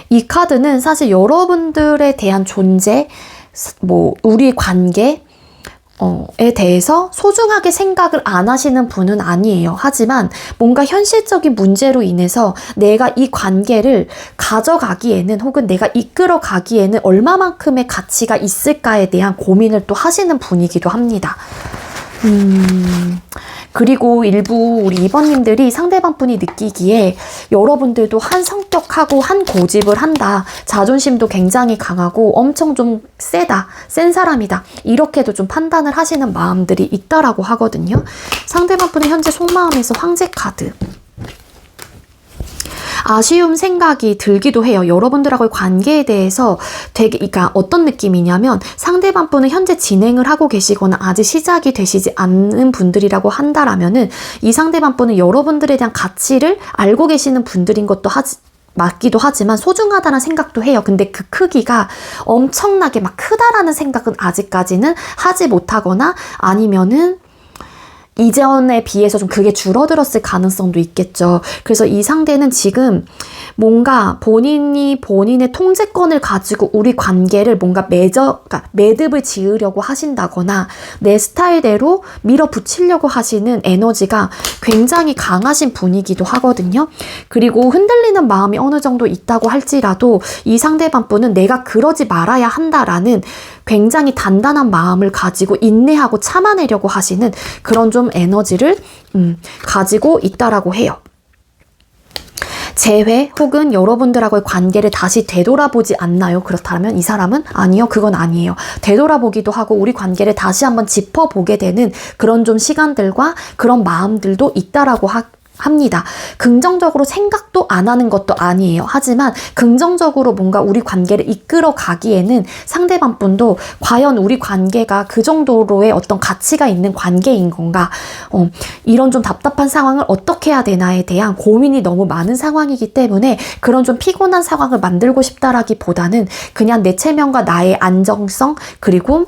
이 카드는 사실 여러분들에 대한 존재, 우리 관계 에 대해서 소중하게 생각을 안 하시는 분은 아니에요. 하지만 뭔가 현실적인 문제로 인해서 내가 이 관계를 가져가기에는 혹은 내가 이끌어 가기에는 얼마만큼의 가치가 있을까에 대한 고민을 또 하시는 분이기도 합니다. 그리고 일부 우리 2번님들이 상대방 분이 느끼기에 여러분들도 한 성격하고 한 고집을 한다. 자존심도 굉장히 강하고 엄청 좀 센 사람이다. 이렇게도 좀 판단을 하시는 마음들이 있다라고 하거든요. 상대방 분의 현재 속마음에서 황제 카드. 아쉬움 생각이 들기도 해요. 여러분들하고의 관계에 대해서 그러니까 어떤 느낌이냐면 상대방 분은 현재 진행을 하고 계시거나 아직 시작이 되시지 않는 분들이라고 한다라면은 이 상대방 분은 여러분들에 대한 가치를 알고 계시는 분들인 것도 맞기도 하지만 소중하다는 생각도 해요. 근데 그 크기가 엄청나게 막 크다라는 생각은 아직까지는 하지 못하거나 아니면은 이전에 비해서 좀 그게 줄어들었을 가능성도 있겠죠. 그래서 이 상대는 지금 뭔가 본인이 본인의 통제권을 가지고 우리 관계를 뭔가 그러니까 매듭을 지으려고 하신다거나 내 스타일대로 밀어붙이려고 하시는 에너지가 굉장히 강하신 분이기도 하거든요. 그리고 흔들리는 마음이 어느 정도 있다고 할지라도 이 상대방 분은 내가 그러지 말아야 한다라는 굉장히 단단한 마음을 가지고 인내하고 참아내려고 하시는 그런 좀 에너지를 가지고 있다라고 해요. 재회 혹은 여러분들하고의 관계를 다시 되돌아보지 않나요? 그렇다면 이 사람은 아니요, 그건 아니에요. 되돌아보기도 하고 우리 관계를 다시 한번 짚어보게 되는 그런 좀 시간들과 그런 마음들도 있다라고 합니다. 긍정적으로 생각도 안 하는 것도 아니에요. 하지만 긍정적으로 뭔가 우리 관계를 이끌어 가기에는 상대방 분도 과연 우리 관계가 그 정도로의 어떤 가치가 있는 관계인 건가? 이런 좀 답답한 상황을 어떻게 해야 되나에 대한 고민이 너무 많은 상황이기 때문에 그런 좀 피곤한 상황을 만들고 싶다라기보다는 그냥 내 체면과 나의 안정성 그리고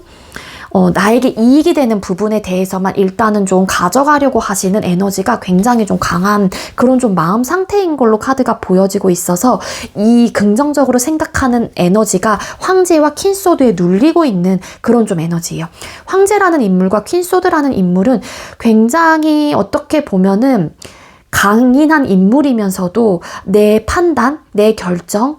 나에게 이익이 되는 부분에 대해서만 일단은 좀 가져가려고 하시는 에너지가 굉장히 좀 강한 그런 좀 마음 상태인 걸로 카드가 보여지고 있어서 이 긍정적으로 생각하는 에너지가 황제와 퀸소드에 눌리고 있는 그런 좀 에너지예요. 황제라는 인물과 퀸소드라는 인물은 굉장히 어떻게 보면은 강인한 인물이면서도 내 판단, 내 결정,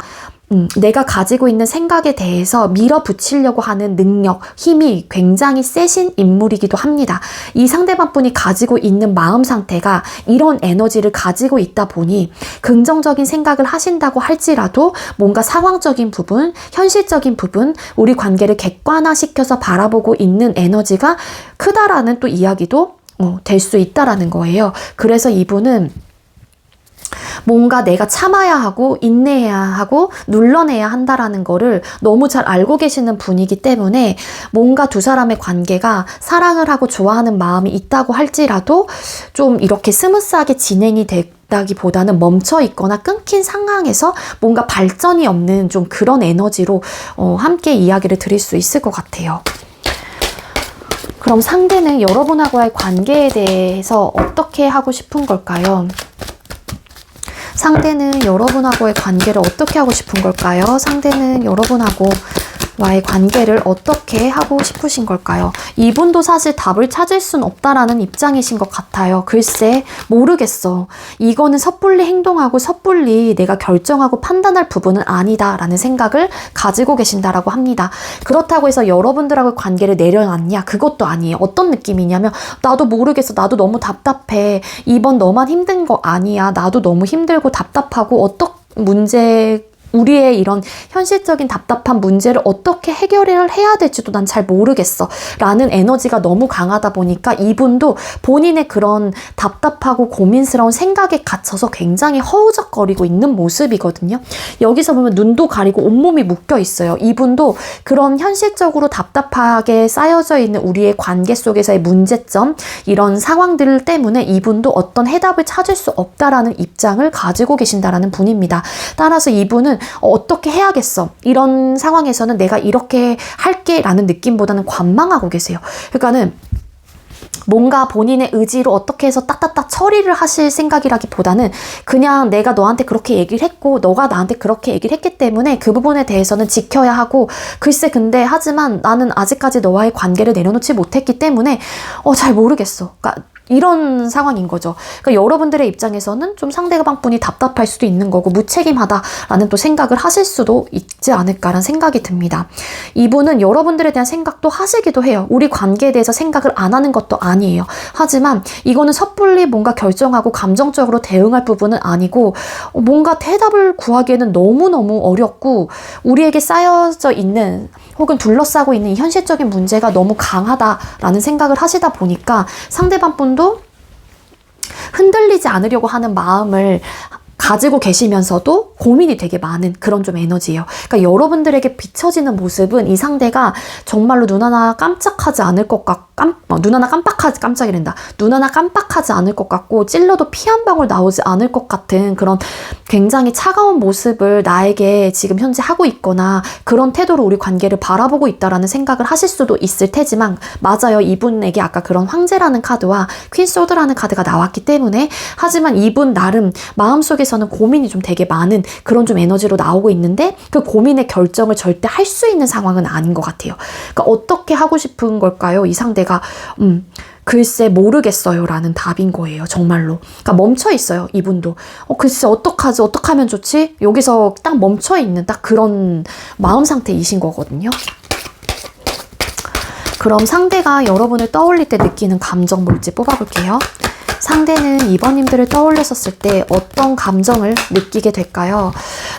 내가 가지고 있는 생각에 대해서 밀어붙이려고 하는 능력, 힘이 굉장히 세신 인물이기도 합니다. 이 상대방 분이 가지고 있는 마음 상태가 이런 에너지를 가지고 있다 보니 긍정적인 생각을 하신다고 할지라도 뭔가 상황적인 부분, 현실적인 부분, 우리 관계를 객관화시켜서 바라보고 있는 에너지가 크다라는 또 이야기도 될 수 있다라는 거예요. 그래서 이분은 뭔가 내가 참아야 하고 인내해야 하고 눌러내야 한다라는 거를 너무 잘 알고 계시는 분이기 때문에 뭔가 두 사람의 관계가 사랑을 하고 좋아하는 마음이 있다고 할지라도 좀 이렇게 스무스하게 진행이 됐다기보다는 멈춰 있거나 끊긴 상황에서 뭔가 발전이 없는 좀 그런 에너지로 함께 이야기를 드릴 수 있을 것 같아요. 그럼 상대는 여러분하고의 관계에 대해서 어떻게 하고 싶은 걸까요? 상대는 여러분하고의 관계를 어떻게 하고 싶은 걸까요? 상대는 여러분하고와의 관계를 어떻게 하고 싶으신 걸까요? 이분도 사실 답을 찾을 순 없다라는 입장이신 것 같아요. 글쎄 모르겠어. 이거는 섣불리 행동하고 섣불리 내가 결정하고 판단할 부분은 아니다라는 생각을 가지고 계신다라고 합니다. 그렇다고 해서 여러분들하고의 관계를 내려놨냐? 그것도 아니에요. 어떤 느낌이냐면 나도 모르겠어. 나도 너무 답답해. 이번 너만 힘든 거 아니야. 나도 너무 힘들고 답답하고 우리의 이런 현실적인 답답한 문제를 어떻게 해결을 해야 될지도 난 잘 모르겠어 라는 에너지가 너무 강하다 보니까 이분도 본인의 그런 답답하고 고민스러운 생각에 갇혀서 굉장히 허우적거리고 있는 모습이거든요. 여기서 보면 눈도 가리고 온몸이 묶여 있어요. 이분도 그런 현실적으로 답답하게 쌓여져 있는 우리의 관계 속에서의 문제점, 이런 상황들 때문에 이분도 어떤 해답을 찾을 수 없다라는 입장을 가지고 계신다라는 분입니다. 따라서 이분은 어떻게 해야겠어. 이런 상황에서는 내가 이렇게 할게 라는 느낌보다는 관망하고 계세요. 그러니까는 뭔가 본인의 의지로 어떻게 해서 딱딱딱 처리를 하실 생각이라기보다는 그냥 내가 너한테 그렇게 얘기를 했고 너가 나한테 그렇게 얘기를 했기 때문에 그 부분에 대해서는 지켜야 하고 글쎄 근데 하지만 나는 아직까지 너와의 관계를 내려놓지 못했기 때문에 잘 모르겠어. 그러니까 이런 상황인 거죠. 그러니까 여러분들의 입장에서는 좀 상대방 분이 답답할 수도 있는 거고 무책임하다라는 또 생각을 하실 수도 있지 않을까라는 생각이 듭니다. 이분은 여러분들에 대한 생각도 하시기도 해요. 우리 관계에 대해서 생각을 안 하는 것도 아니에요. 하지만 이거는 섣불리 뭔가 결정하고 감정적으로 대응할 부분은 아니고 뭔가 대답을 구하기에는 너무너무 어렵고 우리에게 쌓여져 있는 혹은 둘러싸고 있는 이 현실적인 문제가 너무 강하다라는 생각을 하시다 보니까 상대방 분도 흔들리지 않으려고 하는 마음을 가지고 계시면서도 고민이 되게 많은 그런 좀 에너지예요. 그러니까 여러분들에게 비춰지는 모습은 이 상대가 정말로 눈 하나 깜짝하지 않을 것 같고 눈 하나 깜빡하지 않을 것 같고 찔러도 피 한 방울 나오지 않을 것 같은 그런 굉장히 차가운 모습을 나에게 지금 현재 하고 있거나 그런 태도로 우리 관계를 바라보고 있다라는 생각을 하실 수도 있을 테지만 맞아요. 이분에게 아까 그런 황제라는 카드와 퀸소드라는 카드가 나왔기 때문에 하지만 이분 나름 마음속에서는 고민이 좀 되게 많은 그런 좀 에너지로 나오고 있는데 그 고민의 결정을 절대 할 수 있는 상황은 아닌 것 같아요. 그러니까 어떻게 하고 싶은 걸까요? 이 상대가 글쎄 모르겠어요 라는 답인 거예요. 정말로. 그러니까 멈춰 있어요. 이분도. 글쎄 어떡하지? 어떡하면 좋지? 여기서 딱 멈춰 있는 딱 그런 마음 상태이신 거거든요. 그럼 상대가 여러분을 떠올릴 때 느끼는 감정 뭘지 뽑아볼게요. 상대는 2번님들을 떠올렸었을 때 어떤 감정을 느끼게 될까요?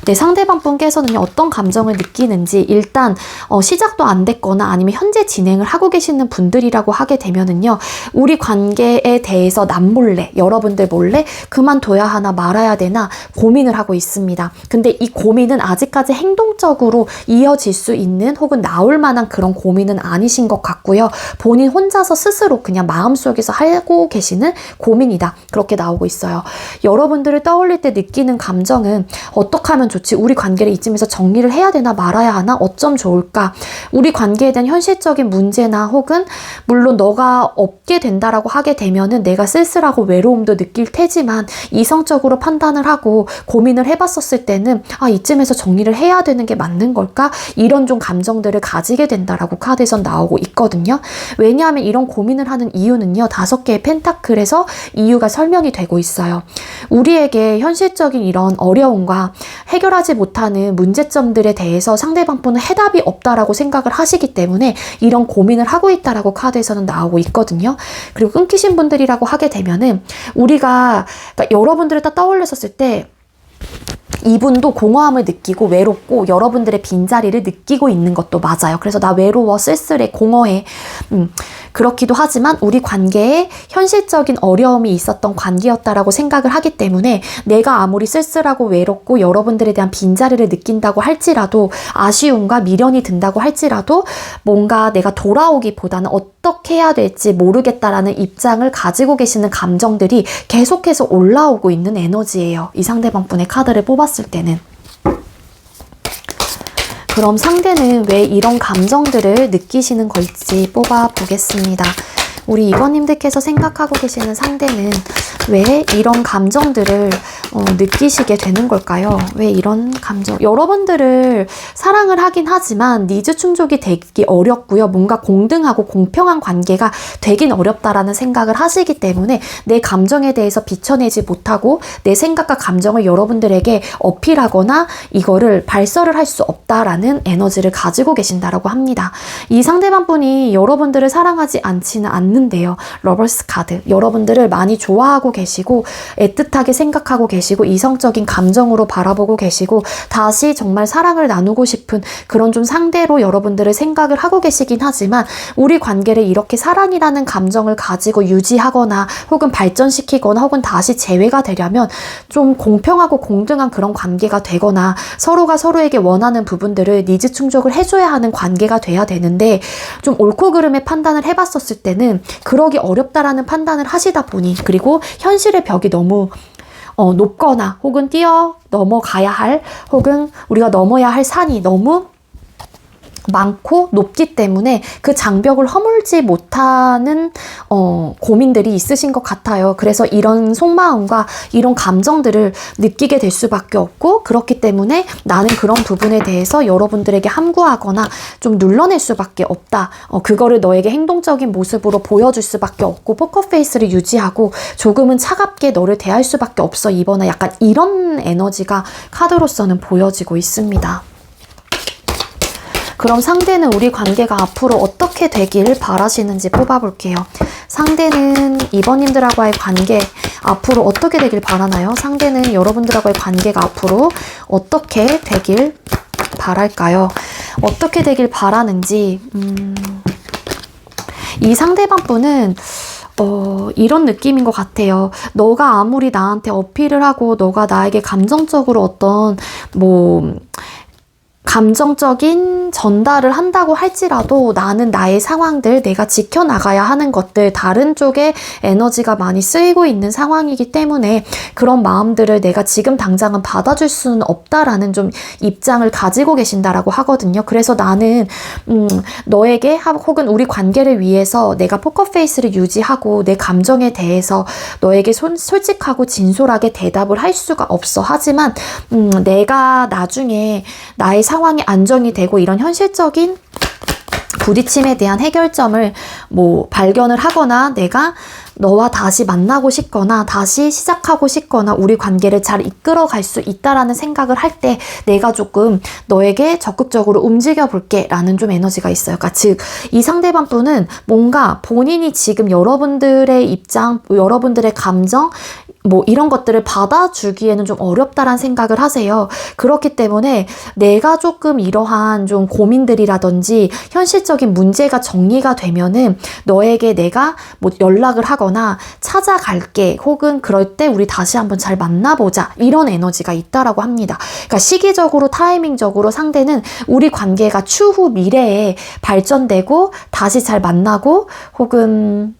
네, 상대방 분께서는 어떤 감정을 느끼는지 일단 시작도 안 됐거나 아니면 현재 진행을 하고 계시는 분들이라고 하게 되면은요, 우리 관계에 대해서 남몰래, 여러분들 몰래 그만둬야 하나 말아야 되나 고민을 하고 있습니다. 근데 이 고민은 아직까지 행동적으로 이어질 수 있는 혹은 나올 만한 그런 고민은 아니신 것 같고요. 본인 혼자서 스스로 그냥 마음속에서 하고 계시는 고민이다. 그렇게 나오고 있어요. 여러분들을 떠올릴 때 느끼는 감정은 어떻게 하면 좋지? 우리 관계를 이쯤에서 정리를 해야 되나 말아야 하나? 어쩜 좋을까? 우리 관계에 대한 현실적인 문제나 혹은 물론 너가 없게 된다라고 하게 되면은 내가 쓸쓸하고 외로움도 느낄 테지만 이성적으로 판단을 하고 고민을 해봤었을 때는 이쯤에서 정리를 해야 되는 게 맞는 걸까? 이런 좀 감정들을 가지게 된다라고 카드에선 나오고 있거든요. 왜냐하면 이런 고민을 하는 이유는요, 5개의 펜타클에서 이유가 설명이 되고 있어요. 우리에게 현실적인 이런 어려움과 해결하지 못하는 문제점들에 대해서 상대방 분은 해답이 없다라고 생각을 하시기 때문에 이런 고민을 하고 있다라고 카드에서는 나오고 있거든요. 그리고 끊기신 분들이라고 하게 되면은 그러니까 여러분들을 딱 떠올렸었을 때 이분도 공허함을 느끼고 외롭고 여러분들의 빈자리를 느끼고 있는 것도 맞아요. 그래서 나 외로워, 쓸쓸해, 공허해. 그렇기도 하지만 우리 관계에 현실적인 어려움이 있었던 관계였다라고 생각을 하기 때문에 내가 아무리 쓸쓸하고 외롭고 여러분들에 대한 빈자리를 느낀다고 할지라도, 아쉬움과 미련이 든다고 할지라도 뭔가 내가 돌아오기보다는 어떻게 해야 될지 모르겠다라는 입장을 가지고 계시는 감정들이 계속해서 올라오고 있는 에너지예요. 이 상대방 분의 카드를 뽑았을 때는. 그럼 상대는 왜 이런 감정들을 느끼시는 걸지 뽑아보겠습니다. 우리 2번님들께서 생각하고 계시는 상대는 왜 이런 감정들을 느끼시게 되는 걸까요? 왜 이런 감정? 여러분들을 사랑을 하긴 하지만 니즈 충족이 되기 어렵고요. 뭔가 공등하고 공평한 관계가 되긴 어렵다라는 생각을 하시기 때문에 내 감정에 대해서 비춰내지 못하고 내 생각과 감정을 여러분들에게 어필하거나 이거를 발설을 할 수 없다라는 에너지를 가지고 계신다라고 합니다. 이 상대방 분이 여러분들을 사랑하지 않지는 않는데요. 러버스 카드. 여러분들을 많이 좋아하고 계시고 애틋하게 생각하고 계시고 이성적인 감정으로 바라보고 계시고 다시 정말 사랑을 나누고 싶은 그런 좀 상대로 여러분들을 생각을 하고 계시긴 하지만 우리 관계를 이렇게 사랑이라는 감정을 가지고 유지하거나 혹은 발전시키거나 혹은 다시 재회가 되려면 좀 공평하고 공정한 그런 관계가 되거나 서로가 서로에게 원하는 부분들을 니즈 충족을 해줘야 하는 관계가 돼야 되는데 좀 옳고 그름의 판단을 해봤었을 때는 그러기 어렵다라는 판단을 하시다 보니 그리고 현실의 벽이 너무 높거나 혹은 뛰어 넘어가야 할 혹은 우리가 넘어야 할 산이 너무 많고 높기 때문에 그 장벽을 허물지 못하는 고민들이 있으신 것 같아요. 그래서 이런 속마음과 이런 감정들을 느끼게 될 수밖에 없고 그렇기 때문에 나는 그런 부분에 대해서 여러분들에게 함구하거나 좀 눌러낼 수밖에 없다. 그거를 너에게 행동적인 모습으로 보여줄 수밖에 없고 포커페이스를 유지하고 조금은 차갑게 너를 대할 수밖에 없어 이번에 약간 이런 에너지가 카드로서는 보여지고 있습니다. 그럼 상대는 우리 관계가 앞으로 어떻게 되길 바라시는지 뽑아볼게요. 상대는 2번님들하고의 관계 앞으로 어떻게 되길 바라나요? 상대는 여러분들하고의 관계가 앞으로 어떻게 되길 바랄까요? 어떻게 되길 바라는지 이 상대방 분은 이런 느낌인 것 같아요. 너가 아무리 나한테 어필을 하고 너가 나에게 감정적으로 어떤 감정적인 전달을 한다고 할지라도 나는 나의 상황들, 내가 지켜나가야 하는 것들, 다른 쪽에 에너지가 많이 쓰이고 있는 상황이기 때문에 그런 마음들을 내가 지금 당장은 받아줄 수는 없다라는 좀 입장을 가지고 계신다라고 하거든요. 그래서 나는 너에게 혹은 우리 관계를 위해서 내가 포커페이스를 유지하고 내 감정에 대해서 너에게 솔직하고 진솔하게 대답을 할 수가 없어. 하지만 내가 나중에 나의 상황이 안정이 되고 이런 현실적인 부딪힘에 대한 해결점을 뭐 발견을 하거나 내가 너와 다시 만나고 싶거나 다시 시작하고 싶거나 우리 관계를 잘 이끌어 갈 수 있다라는 생각을 할 때 내가 조금 너에게 적극적으로 움직여 볼게 라는 좀 에너지가 있어요. 그러니까 즉 이 상대방 분은 뭔가 본인이 지금 여러분들의 입장, 여러분들의 감정 뭐 이런 것들을 받아주기에는 좀 어렵다라는 생각을 하세요. 그렇기 때문에 내가 조금 이러한 좀 고민들이라든지 현실적인 문제가 정리가 되면은 너에게 내가 뭐 연락을 하거나 찾아갈게 혹은 그럴 때 우리 다시 한번 잘 만나보자 이런 에너지가 있다라고 합니다. 그러니까 시기적으로 타이밍적으로 상대는 우리 관계가 추후 미래에 발전되고 다시 잘 만나고 혹은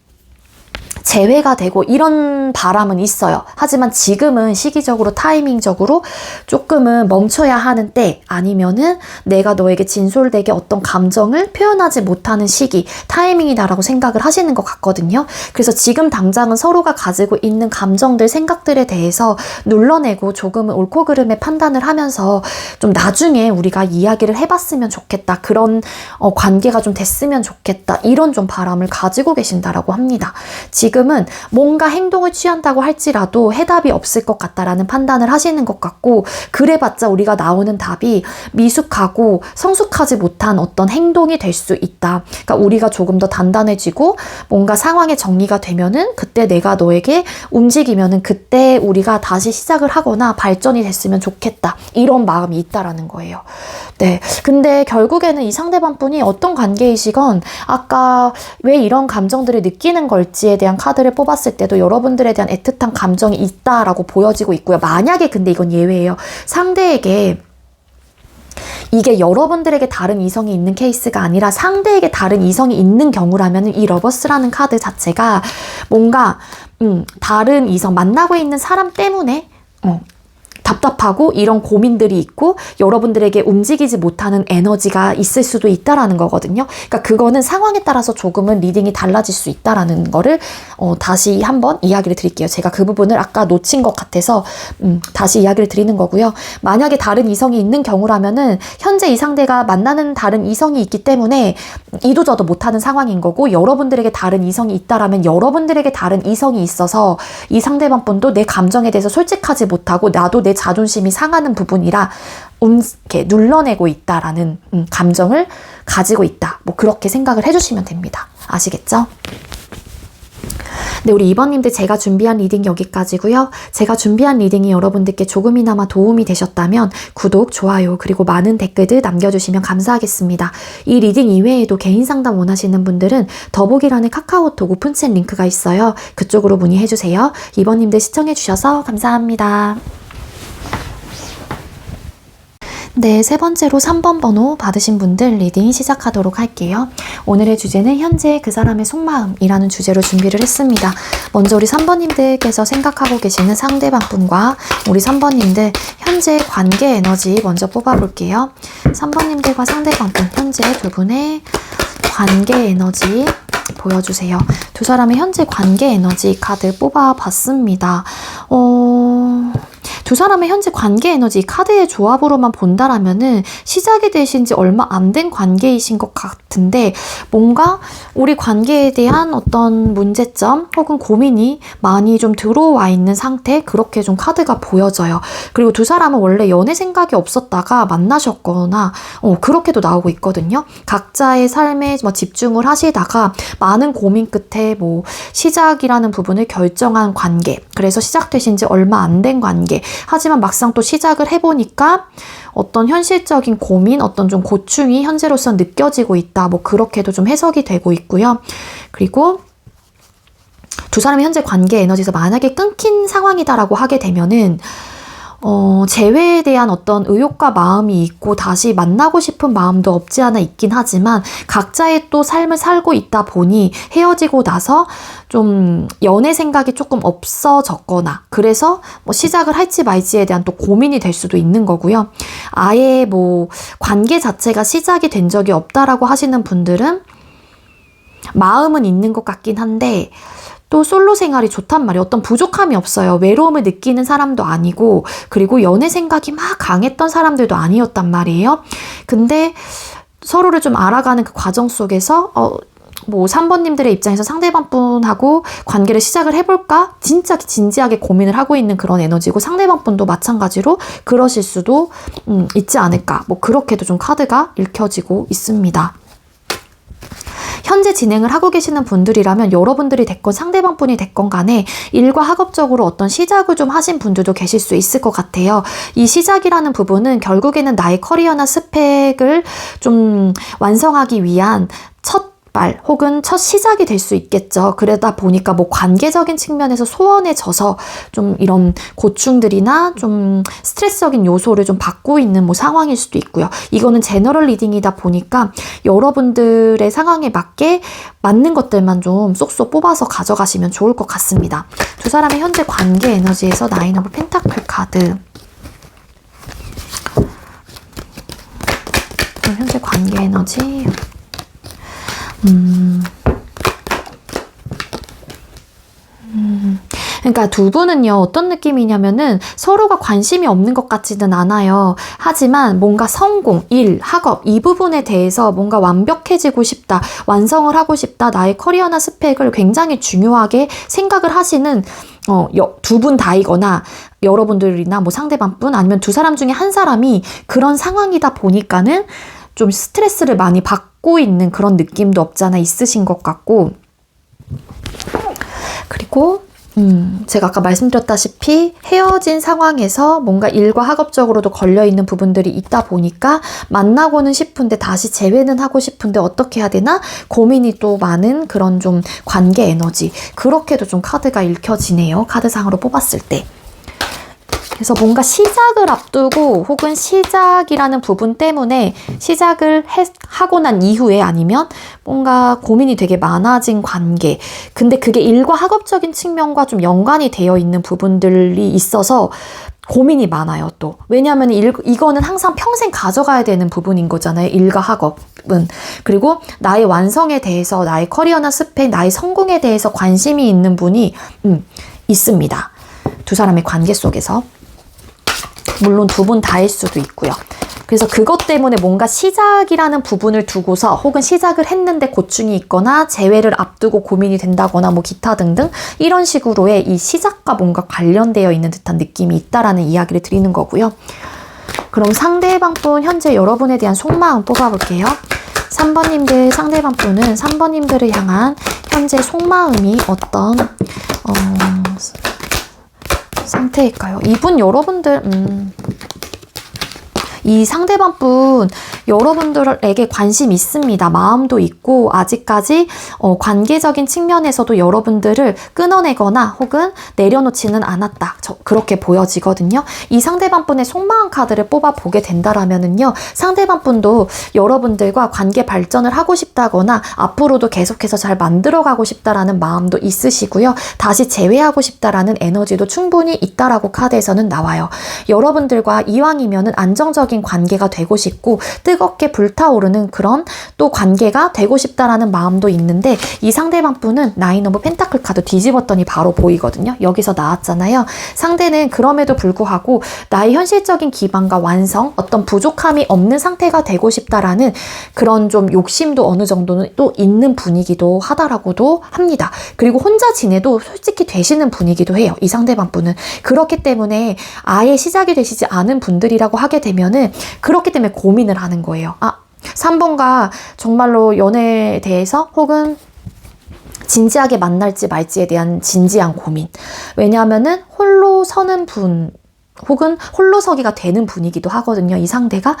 재회가 되고 이런 바람은 있어요. 하지만 지금은 시기적으로 타이밍적으로 조금은 멈춰야 하는 때 아니면은 내가 너에게 진솔되게 어떤 감정을 표현하지 못하는 시기, 타이밍이다라고 생각을 하시는 것 같거든요. 그래서 지금 당장은 서로가 가지고 있는 감정들, 생각들에 대해서 눌러내고 조금은 옳고 그름의 판단을 하면서 좀 나중에 우리가 이야기를 해봤으면 좋겠다. 그런 관계가 좀 됐으면 좋겠다. 이런 좀 바람을 가지고 계신다라고 합니다. 지금은 뭔가 행동을 취한다고 할지라도 해답이 없을 것 같다라는 판단을 하시는 것 같고 그래봤자 우리가 나오는 답이 미숙하고 성숙하지 못한 어떤 행동이 될 수 있다. 그러니까 우리가 조금 더 단단해지고 뭔가 상황의 정리가 되면은 그때 내가 너에게 움직이면은 그때 우리가 다시 시작을 하거나 발전이 됐으면 좋겠다. 이런 마음이 있다라는 거예요. 네. 근데 결국에는 이 상대방 분이 어떤 관계이시건 아까 왜 이런 감정들을 느끼는 걸지에 대한 카드를 뽑았을 때도 여러분들에 대한 애틋한 감정이 있다라고 보여지고 있고요. 만약에 근데 이건 예외예요. 상대에게 이게 여러분들에게 다른 이성이 있는 케이스가 아니라 상대에게 다른 이성이 있는 경우라면 이 러버스라는 카드 자체가 뭔가 다른 이성 만나고 있는 사람 때문에 답답하고 이런 고민들이 있고 여러분들에게 움직이지 못하는 에너지가 있을 수도 있다라는 거거든요. 그러니까 그거는 상황에 따라서 조금은 리딩이 달라질 수 있다라는 거를 다시 한번 이야기를 드릴게요. 제가 그 부분을 아까 놓친 것 같아서 다시 이야기를 드리는 거고요. 만약에 다른 이성이 있는 경우라면은 현재 이 상대가 만나는 다른 이성이 있기 때문에 이도저도 못하는 상황인 거고 이러분들에게 다른 이성이 있다라면 여러분들에게 다른 이성이 있어서 이 상대방 분도 내 감정에 대해서 솔직하지 못하고 나도 내 자존심이 상하는 부분이라 이렇게 눌러내고 있다라는 감정을 가지고 있다. 뭐 그렇게 생각을 해주시면 됩니다. 아시겠죠? 네, 우리 2번님들 제가 준비한 리딩 여기까지고요. 제가 준비한 리딩이 여러분들께 조금이나마 도움이 되셨다면 구독, 좋아요, 그리고 많은 댓글들 남겨주시면 감사하겠습니다. 이 리딩 이외에도 개인 상담 원하시는 분들은 더보기란에 카카오톡 오픈챗 링크가 있어요. 그쪽으로 문의해주세요. 2번님들 시청해주셔서 감사합니다. 네, 세 번째로 3번 번호 받으신 분들 리딩 시작하도록 할게요. 오늘의 주제는 현재 그 사람의 속마음이라는 주제로 준비를 했습니다. 먼저 우리 3번님들께서 생각하고 계시는 상대방 분과 우리 3번님들 현재 관계 에너지 먼저 뽑아볼게요. 3번님들과 상대방 분 현재 두 분의 관계 에너지 보여주세요. 두 사람의 현재 관계 에너지 카드 뽑아봤습니다. 두 사람의 현재 관계 에너지 카드의 조합으로만 본다라면은 시작이 되신 지 얼마 안 된 관계이신 것 같은데 뭔가 우리 관계에 대한 어떤 문제점 혹은 고민이 많이 좀 들어와 있는 상태 그렇게 좀 카드가 보여져요. 그리고 두 사람은 원래 연애 생각이 없었다가 만나셨거나 그렇게도 나오고 있거든요. 각자의 삶에 뭐 집중을 하시다가 많은 고민 끝에 뭐 시작이라는 부분을 결정한 관계 그래서 시작되신 지 얼마 안 된 관계 하지만 막상 또 시작을 해보니까 어떤 현실적인 고민, 어떤 좀 고충이 현재로서 느껴지고 있다. 뭐 그렇게도 좀 해석이 되고 있고요. 그리고 두 사람의 현재 관계 에너지에서 만약에 끊긴 상황이다라고 하게 되면은 재회에 대한 어떤 의욕과 마음이 있고 다시 만나고 싶은 마음도 없지 않아 있긴 하지만 각자의 또 삶을 살고 있다 보니 헤어지고 나서 좀 연애 생각이 조금 없어졌거나 그래서 뭐 시작을 할지 말지에 대한 또 고민이 될 수도 있는 거고요. 아예 뭐 관계 자체가 시작이 된 적이 없다라고 하시는 분들은 마음은 있는 것 같긴 한데 또 솔로 생활이 좋단 말이에요. 어떤 부족함이 없어요. 외로움을 느끼는 사람도 아니고 그리고 연애 생각이 막 강했던 사람들도 아니었단 말이에요. 근데 서로를 좀 알아가는 그 과정 속에서 뭐 3번님들의 입장에서 상대방 분하고 관계를 시작을 해볼까? 진짜 진지하게 고민을 하고 있는 그런 에너지고, 상대방 분도 마찬가지로 그러실 수도 있지 않을까. 뭐 그렇게도 좀 카드가 읽혀지고 있습니다. 현재 진행을 하고 계시는 분들이라면 여러분들이 됐건 상대방 분이 됐건 간에 일과 학업적으로 어떤 시작을 좀 하신 분들도 계실 수 있을 것 같아요. 이 시작이라는 부분은 결국에는 나의 커리어나 스펙을 좀 완성하기 위한 첫 혹은 첫 시작이 될 수 있겠죠. 그러다 보니까 뭐 관계적인 측면에서 소원해져서 좀 이런 고충들이나 좀 스트레스적인 요소를 좀 받고 있는 뭐 상황일 수도 있고요. 이거는 제너럴 리딩이다 보니까 여러분들의 상황에 맞게 맞는 것들만 좀 쏙쏙 뽑아서 가져가시면 좋을 것 같습니다. 두 사람의 현재 관계 에너지에서 나인 오브 펜타클 카드. 현재 관계 에너지. 그러니까 두 분은요, 어떤 느낌이냐면은 서로가 관심이 없는 것 같지는 않아요. 하지만 뭔가 성공, 일, 학업 이 부분에 대해서 뭔가 완벽해지고 싶다, 완성을 하고 싶다, 나의 커리어나 스펙을 굉장히 중요하게 생각을 하시는 두 분 다이거나 여러분들이나 뭐 상대방 분 아니면 두 사람 중에 한 사람이 그런 상황이다 보니까는 좀 스트레스를 많이 받고 있는 그런 느낌도 없잖아 있으신 것 같고, 그리고 제가 아까 말씀드렸다시피 헤어진 상황에서 뭔가 일과 학업적으로도 걸려있는 부분들이 있다 보니까 만나고는 싶은데 다시 재회는 하고 싶은데 어떻게 해야 되나 고민이 또 많은 그런 좀 관계 에너지, 그렇게도 좀 카드가 읽혀지네요. 카드상으로 뽑았을 때. 그래서 뭔가 시작을 앞두고 혹은 시작이라는 부분 때문에 시작을 하고 난 이후에 아니면 뭔가 고민이 되게 많아진 관계, 근데 그게 일과 학업적인 측면과 좀 연관이 되어 있는 부분들이 있어서 고민이 많아요. 또 왜냐하면 이거는 항상 평생 가져가야 되는 부분인 거잖아요. 일과 학업은. 그리고 나의 완성에 대해서, 나의 커리어나 스펙, 나의 성공에 대해서 관심이 있는 분이 있습니다. 두 사람의 관계 속에서. 물론 두 분 다일 수도 있고요. 그래서 그것 때문에 뭔가 시작이라는 부분을 두고서 혹은 시작을 했는데 고충이 있거나 재회를 앞두고 고민이 된다거나 뭐 기타 등등 이런 식으로의 이 시작과 뭔가 관련되어 있는 듯한 느낌이 있다라는 이야기를 드리는 거고요. 그럼 상대방 분 현재 여러분에 대한 속마음 뽑아볼게요. 3번님들 상대방 분은 3번님들을 향한 현재 속마음이 어떤 상태일까요? 이분 여러분들 이 상대방 분 여러분들에게 관심 있습니다. 마음도 있고 아직까지 관계적인 측면에서도 여러분들을 끊어내거나 혹은 내려놓지는 않았다. 그렇게 보여지거든요. 이 상대방 분의 속마음 카드를 뽑아보게 된다라면은요, 상대방 분도 여러분들과 관계 발전을 하고 싶다거나 앞으로도 계속해서 잘 만들어가고 싶다라는 마음도 있으시고요. 다시 재회하고 싶다라는 에너지도 충분히 있다라고 카드에서는 나와요. 여러분들과 이왕이면은 안정적인 관계가 되고 싶고 뜨겁게 불타오르는 그런 또 관계가 되고 싶다라는 마음도 있는데, 이 상대방 분은 나인 오브 펜타클 카드 뒤집었더니 바로 보이거든요. 여기서 나왔잖아요. 상대는 그럼에도 불구하고 나의 현실적인 기반과 완성, 어떤 부족함이 없는 상태가 되고 싶다라는 그런 좀 욕심도 어느 정도는 또 있는 분이기도 하다라고도 합니다. 그리고 혼자 지내도 솔직히 되시는 분이기도 해요. 이 상대방 분은. 그렇기 때문에 아예 시작이 되시지 않은 분들이라고 하게 되면은 그렇기 때문에 고민을 하는 거예요. 3번과 정말로 연애에 대해서 혹은 진지하게 만날지 말지에 대한 진지한 고민. 왜냐하면은 홀로 서는 분 혹은 홀로서기가 되는 분이기도 하거든요. 이 상대가.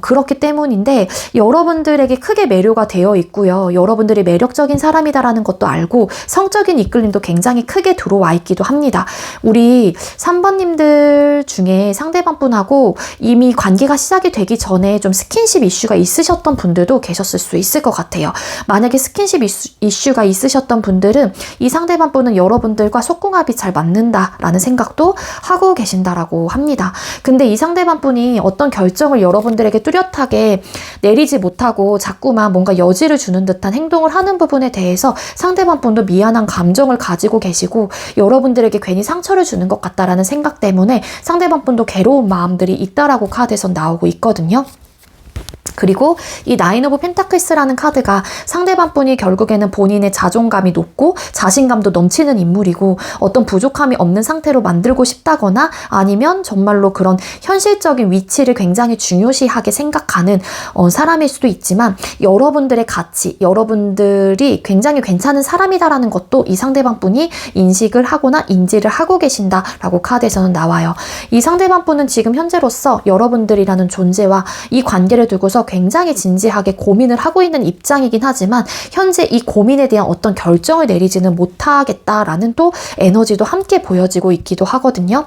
그렇기 때문인데 여러분들에게 크게 매료가 되어 있고요. 여러분들이 매력적인 사람이다라는 것도 알고 성적인 이끌림도 굉장히 크게 들어와 있기도 합니다. 우리 3번님들 중에 상대방 분하고 이미 관계가 시작이 되기 전에 좀 스킨십 이슈가 있으셨던 분들도 계셨을 수 있을 것 같아요. 만약에 스킨십 이슈가 있으셨던 분들은 이 상대방 분은 여러분들과 속궁합이 잘 맞는다라는 생각도 하고 계신다 라고 합니다. 근데 이 상대방 분이 어떤 결정을 여러분들에게 뚜렷하게 내리지 못하고 자꾸만 뭔가 여지를 주는 듯한 행동을 하는 부분에 대해서 상대방 분도 미안한 감정을 가지고 계시고 여러분들에게 괜히 상처를 주는 것 같다라는 생각 때문에 상대방 분도 괴로운 마음들이 있다라고 카드에서 나오고 있거든요. 그리고 이 나인 오브 펜타클스라는 카드가 상대방 분이 결국에는 본인의 자존감이 높고 자신감도 넘치는 인물이고 어떤 부족함이 없는 상태로 만들고 싶다거나 아니면 정말로 그런 현실적인 위치를 굉장히 중요시하게 생각하는 사람일 수도 있지만 여러분들의 가치, 여러분들이 굉장히 괜찮은 사람이다라는 것도 이 상대방 분이 인식을 하거나 인지를 하고 계신다라고 카드에서는 나와요. 이 상대방 분은 지금 현재로서 여러분들이라는 존재와 이 관계를 두고서 굉장히 진지하게 고민을 하고 있는 입장이긴 하지만 현재 이 고민에 대한 어떤 결정을 내리지는 못하겠다라는 또 에너지도 함께 보여지고 있기도 하거든요.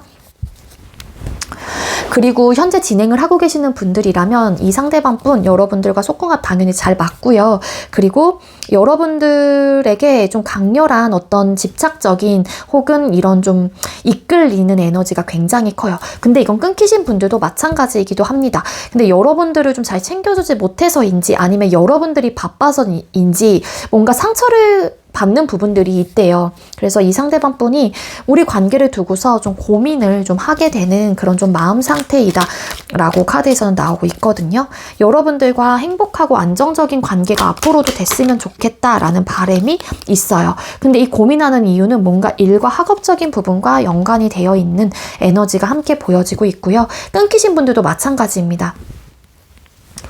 그리고 현재 진행을 하고 계시는 분들이라면 이 상대방 분 여러분들과 속궁합 당연히 잘 맞고요. 그리고 여러분들에게 좀 강렬한 어떤 집착적인 혹은 이런 좀 이끌리는 에너지가 굉장히 커요. 근데 이건 끊기신 분들도 마찬가지이기도 합니다. 근데 여러분들을 좀 잘 챙겨주지 못해서인지 아니면 여러분들이 바빠서인지 뭔가 상처를 받는 부분들이 있대요. 그래서 이 상대방 분이 우리 관계를 두고서 좀 고민을 좀 하게 되는 그런 좀 마음 상태이다 라고 카드에서는 나오고 있거든요. 여러분들과 행복하고 안정적인 관계가 앞으로도 됐으면 좋겠다라는 바람이 있어요. 근데 이 고민하는 이유는 뭔가 일과 학업적인 부분과 연관이 되어 있는 에너지가 함께 보여지고 있고요. 끊기신 분들도 마찬가지입니다.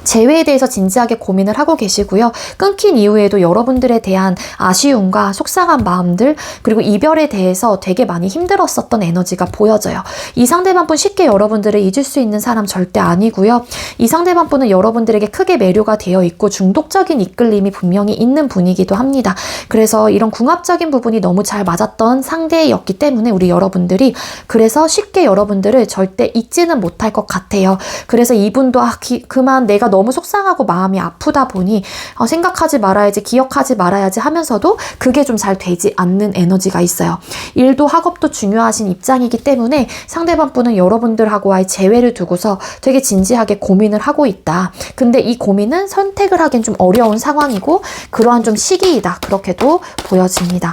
재회에 대해서 진지하게 고민을 하고 계시고요. 끊긴 이후에도 여러분들에 대한 아쉬움과 속상한 마음들 그리고 이별에 대해서 되게 많이 힘들었었던 에너지가 보여져요. 이 상대방 분 쉽게 여러분들을 잊을 수 있는 사람 절대 아니고요. 이 상대방 분은 여러분들에게 크게 매료가 되어 있고 중독적인 이끌림이 분명히 있는 분이기도 합니다. 그래서 이런 궁합적인 부분이 너무 잘 맞았던 상대였기 때문에 우리 여러분들이 그래서 쉽게 여러분들을 절대 잊지는 못할 것 같아요. 그래서 이분도 그만 내가 너무 속상하고 마음이 아프다 보니 생각하지 말아야지 기억하지 말아야지 하면서도 그게 좀 잘 되지 않는 에너지가 있어요. 일도 학업도 중요하신 입장이기 때문에 상대방 분은 여러분들하고의 재회를 두고서 되게 진지하게 고민을 하고 있다. 근데 이 고민은 선택을 하기엔 좀 어려운 상황이고 그러한 좀 시기이다. 그렇게도 보여집니다.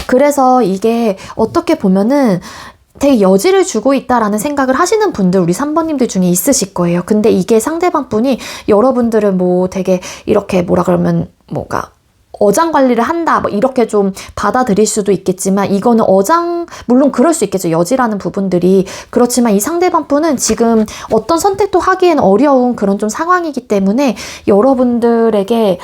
그래서 이게 어떻게 보면은 되게 여지를 주고 있다라는 생각을 하시는 분들 우리 3번님들 중에 있으실 거예요. 근데 이게 상대방 분이 여러분들은 뭐 되게 이렇게 뭐라 그러면 뭐가 어장 관리를 한다 뭐 이렇게 좀 받아들일 수도 있겠지만 이거는 물론 그럴 수 있겠죠. 여지라는 부분들이. 그렇지만 이 상대방 분은 지금 어떤 선택도 하기엔 어려운 그런 좀 상황이기 때문에 여러분들에게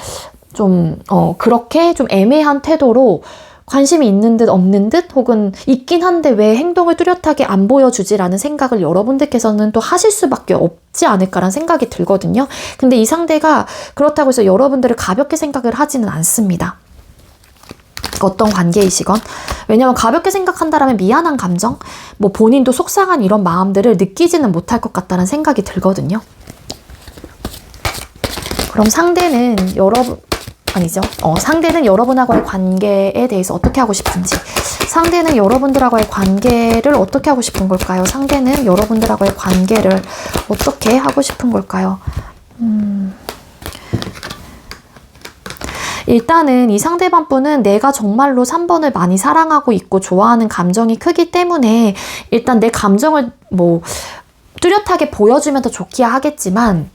좀 그렇게 좀 애매한 태도로 관심이 있는 듯 없는 듯 혹은 있긴 한데 왜 행동을 뚜렷하게 안 보여주지라는 생각을 여러분들께서는 또 하실 수밖에 없지 않을까라는 생각이 들거든요. 근데 이 상대가 그렇다고 해서 여러분들을 가볍게 생각을 하지는 않습니다. 어떤 관계이시건. 왜냐면 가볍게 생각한다라면 미안한 감정, 뭐 본인도 속상한 이런 마음들을 느끼지는 못할 것 같다는 생각이 들거든요. 그럼 상대는 상대는 여러분하고의 관계에 대해서 어떻게 하고 싶은지, 상대는 여러분들하고의 관계를 어떻게 하고 싶은 걸까요? 상대는 여러분들하고의 관계를 어떻게 하고 싶은 걸까요? 일단은 이 상대방 분은 내가 정말로 3번을 많이 사랑하고 있고 좋아하는 감정이 크기 때문에 일단 내 감정을 뭐 뚜렷하게 보여주면 더 좋기야 하겠지만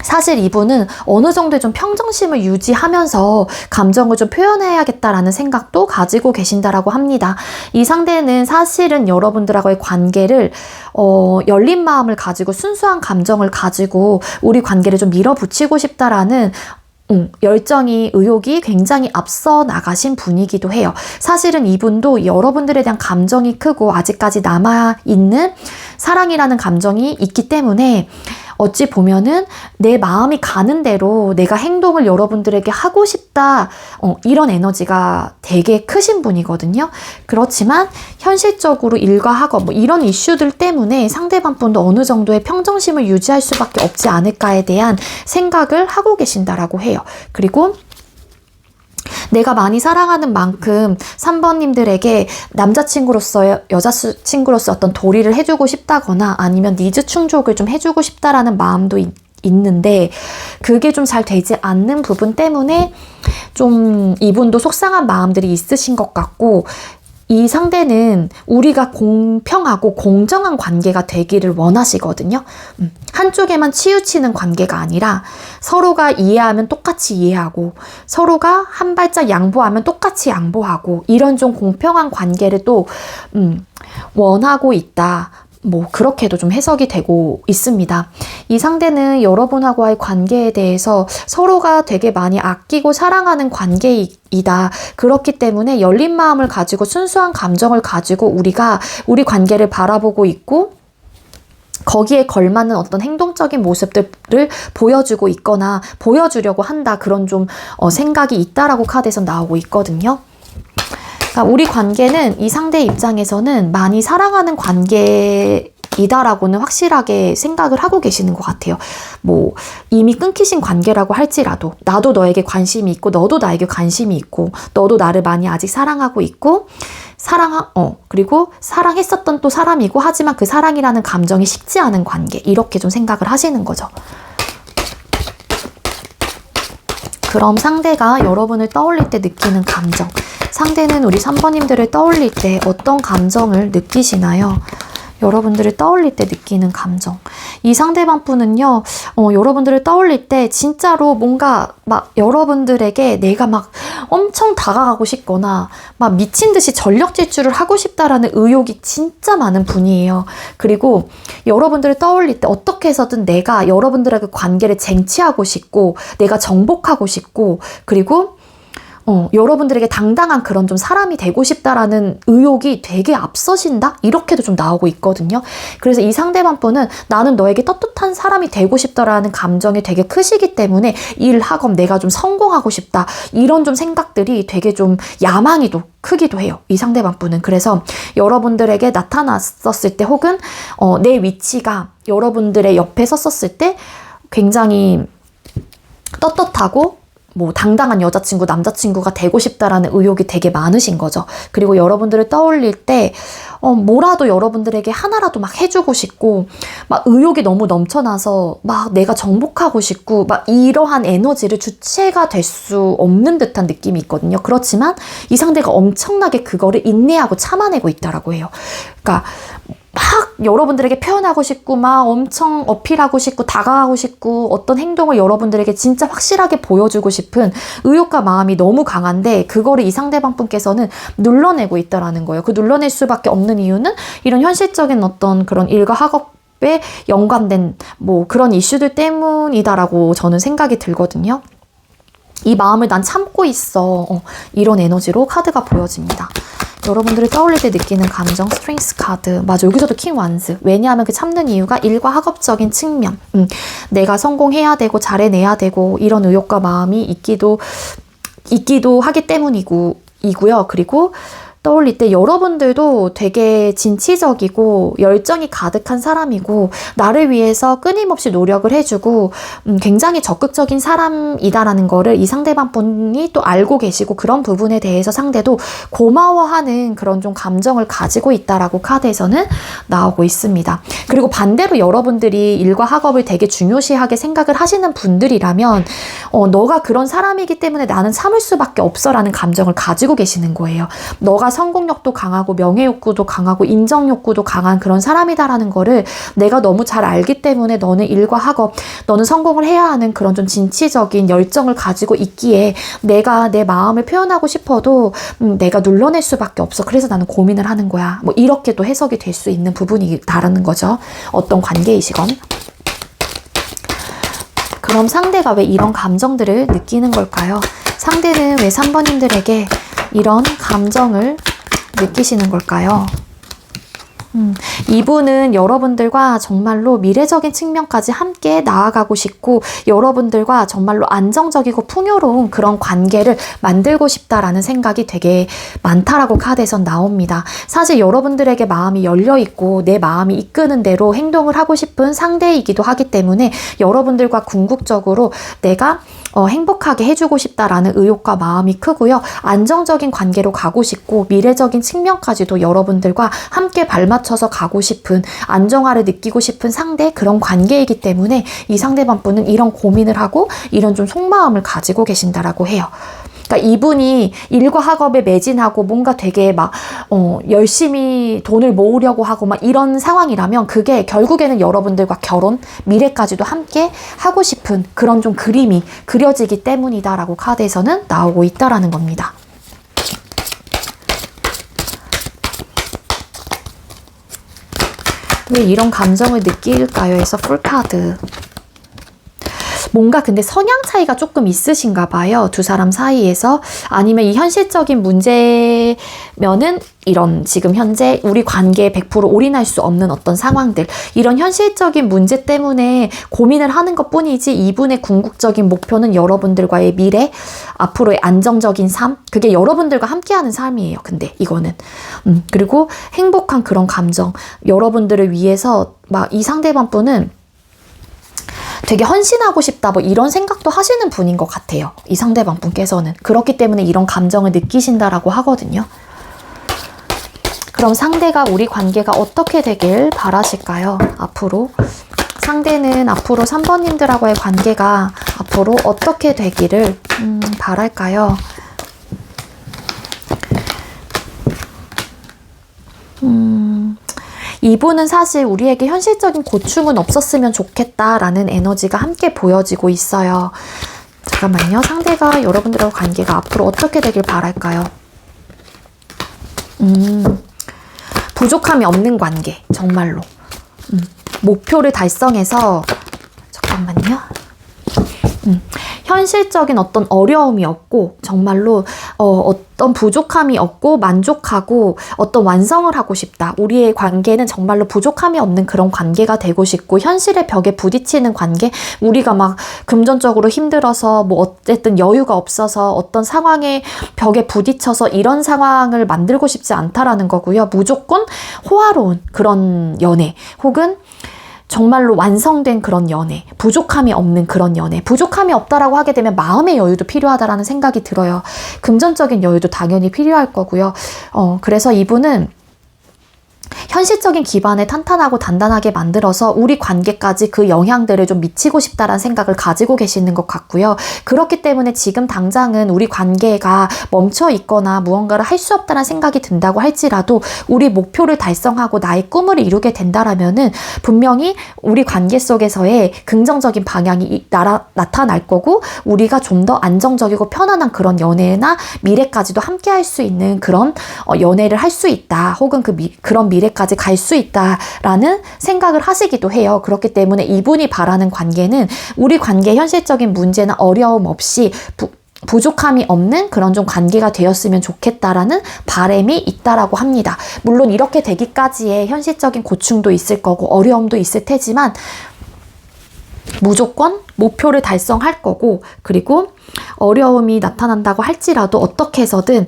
사실 이분은 어느 정도의 좀 평정심을 유지하면서 감정을 좀 표현해야겠다라는 생각도 가지고 계신다라고 합니다. 이 상대는 사실은 여러분들하고의 관계를 열린 마음을 가지고 순수한 감정을 가지고 우리 관계를 좀 밀어붙이고 싶다라는 열정이, 의욕이 굉장히 앞서 나가신 분이기도 해요. 사실은 이분도 여러분들에 대한 감정이 크고 아직까지 남아있는 사랑이라는 감정이 있기 때문에 어찌 보면은 내 마음이 가는 대로 내가 행동을 여러분들에게 하고 싶다, 이런 에너지가 되게 크신 분이거든요. 그렇지만 현실적으로 일과 학업 뭐 이런 이슈들 때문에 상대방 분도 어느 정도의 평정심을 유지할 수밖에 없지 않을까에 대한 생각을 하고 계신다라고 해요. 그리고 내가 많이 사랑하는 만큼 3번님들에게 남자친구로서 여자친구로서 어떤 도리를 해주고 싶다거나 아니면 니즈 충족을 좀 해주고 싶다라는 마음도 있는데 그게 좀 잘 되지 않는 부분 때문에 좀 이분도 속상한 마음들이 있으신 것 같고 이 상대는 우리가 공평하고 공정한 관계가 되기를 원하시거든요. 한쪽에만 치우치는 관계가 아니라 서로가 이해하면 똑같이 이해하고 서로가 한 발짝 양보하면 똑같이 양보하고 이런 좀 공평한 관계를 또 원하고 있다. 뭐 그렇게도 좀 해석이 되고 있습니다. 이 상대는 여러분하고의 관계에 대해서 서로가 되게 많이 아끼고 사랑하는 관계이다. 그렇기 때문에 열린 마음을 가지고 순수한 감정을 가지고 우리가 우리 관계를 바라보고 있고 거기에 걸맞는 어떤 행동적인 모습들을 보여주고 있거나 보여주려고 한다. 그런 좀 생각이 있다라고 카드에서 나오고 있거든요. 그러니까 우리 관계는 이 상대의 입장에서는 많이 사랑하는 관계이다라고는 확실하게 생각을 하고 계시는 것 같아요. 뭐 이미 끊기신 관계라고 할지라도 나도 너에게 관심이 있고 너도 나에게 관심이 있고 너도 나를 많이 아직 사랑하고 있고 그리고 사랑했었던 또 사람이고 하지만 그 사랑이라는 감정이 식지 않은 관계 이렇게 좀 생각을 하시는 거죠. 그럼 상대가 여러분을 떠올릴 때 느끼는 감정, 상대는 우리 3번님들을 떠올릴 때 어떤 감정을 느끼시나요? 여러분들을 떠올릴 때 느끼는 감정. 이 상대방 분은요, 여러분들을 떠올릴 때 진짜로 뭔가 막 여러분들에게 내가 막 엄청 다가가고 싶거나 막 미친 듯이 전력 질주를 하고 싶다라는 의욕이 진짜 많은 분이에요. 그리고 여러분들을 떠올릴 때 어떻게 해서든 내가 여러분들의 그 관계를 쟁취하고 싶고 내가 정복하고 싶고 그리고 여러분들에게 당당한 그런 좀 사람이 되고 싶다라는 의욕이 되게 앞서신다? 이렇게도 좀 나오고 있거든요. 그래서 이 상대방 분은 나는 너에게 떳떳한 사람이 되고 싶다라는 감정이 되게 크시기 때문에 일학업 내가 좀 성공하고 싶다. 이런 좀 생각들이 되게 좀 야망이 또 크기도 해요. 이 상대방 분은. 그래서 여러분들에게 나타났었을 때 혹은 내 위치가 여러분들의 옆에 섰었을 때 굉장히 떳떳하고 뭐 당당한 여자친구, 남자친구가 되고 싶다라는 의욕이 되게 많으신 거죠. 그리고 여러분들을 떠올릴 때 뭐라도 여러분들에게 하나라도 막 해주고 싶고 막 의욕이 너무 넘쳐나서 막 내가 정복하고 싶고 막 이러한 에너지를 주체가 될 수 없는 듯한 느낌이 있거든요. 그렇지만 이 상대가 엄청나게 그거를 인내하고 참아내고 있다라고 해요. 그러니까 막 여러분들에게 표현하고 싶고 막 엄청 어필하고 싶고 다가가고 싶고 어떤 행동을 여러분들에게 진짜 확실하게 보여주고 싶은 의욕과 마음이 너무 강한데 그거를 이 상대방 분께서는 눌러내고 있다라는 거예요. 그 눌러낼 수밖에 없는 이유는 이런 현실적인 어떤 그런 일과 학업에 연관된 뭐 그런 이슈들 때문이다라고 저는 생각이 들거든요. 이 마음을 난 참고 있어. 이런 에너지로 카드가 보여집니다. 여러분들이 떠올릴 때 느끼는 감정, 스트렝스 카드. 맞아, 여기서도 킹 완즈. 왜냐하면 그 참는 이유가 일과 학업적인 측면. 내가 성공해야 되고 잘해내야 되고 이런 의욕과 마음이 있기도 하기 때문이고요. 그리고 떠올릴 때 여러분들도 되게 진취적이고 열정이 가득한 사람이고 나를 위해서 끊임없이 노력을 해주고 굉장히 적극적인 사람이다라는 거를 이 상대방 분이 또 알고 계시고 그런 부분에 대해서 상대도 고마워하는 그런 좀 감정을 가지고 있다라고 카드에서는 나오고 있습니다. 그리고 반대로 여러분들이 일과 학업을 되게 중요시하게 생각을 하시는 분들이라면 너가 그런 사람이기 때문에 나는 참을 수밖에 없어라는 감정을 가지고 계시는 거예요. 너가 성공욕도 강하고 명예욕구도 강하고 인정욕구도 강한 그런 사람이다라는 거를 내가 너무 잘 알기 때문에 너는 일과 학업, 너는 성공을 해야 하는 그런 좀 진취적인 열정을 가지고 있기에 내가 내 마음을 표현하고 싶어도 내가 눌러낼 수밖에 없어. 그래서 나는 고민을 하는 거야. 뭐 이렇게 또 해석이 될 수 있는 부분이다라는 거죠. 어떤 관계이시건. 그럼 상대가 왜 이런 감정들을 느끼는 걸까요? 상대는 왜 3번님들에게 이런 감정을 느끼시는 걸까요? 이분은 여러분들과 정말로 미래적인 측면까지 함께 나아가고 싶고 여러분들과 정말로 안정적이고 풍요로운 그런 관계를 만들고 싶다라는 생각이 되게 많다라고 카드에선 나옵니다. 사실 여러분들에게 마음이 열려있고 내 마음이 이끄는 대로 행동을 하고 싶은 상대이기도 하기 때문에 여러분들과 궁극적으로 내가 행복하게 해주고 싶다라는 의욕과 마음이 크고요. 안정적인 관계로 가고 싶고 미래적인 측면까지도 여러분들과 함께 발맞춰서 가고 싶은 안정화를 느끼고 싶은 상대 그런 관계이기 때문에 이 상대방 분은 이런 고민을 하고 이런 좀 속마음을 가지고 계신다라고 해요. 그러니까 이분이 일과 학업에 매진하고 뭔가 되게 막 열심히 돈을 모으려고 하고 막 이런 상황이라면 그게 결국에는 여러분들과 결혼, 미래까지도 함께 하고 싶은 그런 좀 그림이 그려지기 때문이다라고 카드에서는 나오고 있다라는 겁니다. 왜 이런 감정을 느낄까요? 해서 풀카드. 뭔가 근데 성향 차이가 조금 있으신가 봐요. 두 사람 사이에서. 아니면 이 현실적인 문제면은 이런 지금 현재 우리 관계에 100% 올인할 수 없는 어떤 상황들, 이런 현실적인 문제 때문에 고민을 하는 것 뿐이지 이분의 궁극적인 목표는 여러분들과의 미래, 앞으로의 안정적인 삶, 그게 여러분들과 함께하는 삶이에요. 근데 이거는 그리고 행복한 그런 감정, 여러분들을 위해서 막 이 상대방 분은 되게 헌신하고 싶다 뭐 이런 생각도 하시는 분인 것 같아요. 이 상대방 분께서는. 그렇기 때문에 이런 감정을 느끼신다라고 하거든요. 그럼 상대가 우리 관계가 어떻게 되길 바라실까요? 앞으로. 상대는 앞으로 3번님들하고의 관계가 앞으로 어떻게 되기를 바랄까요? 이분은 사실 우리에게 현실적인 고충은 없었으면 좋겠다라는 에너지가 함께 보여지고 있어요. 잠깐만요. 상대가 여러분들하고 관계가 앞으로 어떻게 되길 바랄까요? 부족함이 없는 관계. 정말로. 목표를 달성해서 잠깐만요. 현실적인 어떤 어려움이 없고 정말로 어떤 부족함이 없고 만족하고 어떤 완성을 하고 싶다. 우리의 관계는 정말로 부족함이 없는 그런 관계가 되고 싶고 현실의 벽에 부딪히는 관계, 우리가 막 금전적으로 힘들어서 뭐 어쨌든 여유가 없어서 어떤 상황에 벽에 부딪혀서 이런 상황을 만들고 싶지 않다라는 거고요. 무조건 호화로운 그런 연애 혹은 정말로 완성된 그런 연애, 부족함이 없는 그런 연애. 부족함이 없다라고 하게 되면 마음의 여유도 필요하다라는 생각이 들어요. 금전적인 여유도 당연히 필요할 거고요. 그래서 이분은 현실적인 기반을 탄탄하고 단단하게 만들어서 우리 관계까지 그 영향들을 좀 미치고 싶다라는 생각을 가지고 계시는 것 같고요. 그렇기 때문에 지금 당장은 우리 관계가 멈춰 있거나 무언가를 할 수 없다는 생각이 든다고 할지라도 우리 목표를 달성하고 나의 꿈을 이루게 된다라면은 분명히 우리 관계 속에서의 긍정적인 방향이 나타날 거고 우리가 좀 더 안정적이고 편안한 그런 연애나 미래까지도 함께 할 수 있는 그런 연애를 할 수 있다. 혹은 그런 미래까지 갈 수 있다라는 생각을 하시기도 해요. 그렇기 때문에 이분이 바라는 관계는 우리 관계의 현실적인 문제나 어려움 없이 부족함이 없는 그런 좀 관계가 되었으면 좋겠다라는 바람이 있다라고 합니다. 물론 이렇게 되기까지의 현실적인 고충도 있을 거고 어려움도 있을 테지만 무조건 목표를 달성할 거고 그리고 어려움이 나타난다고 할지라도 어떻게 해서든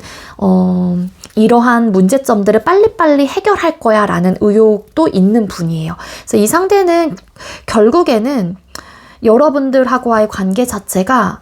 이러한 문제점들을 빨리빨리 해결할 거야 라는 의욕도 있는 분이에요. 그래서 이 상대는 결국에는 여러분들하고의 관계 자체가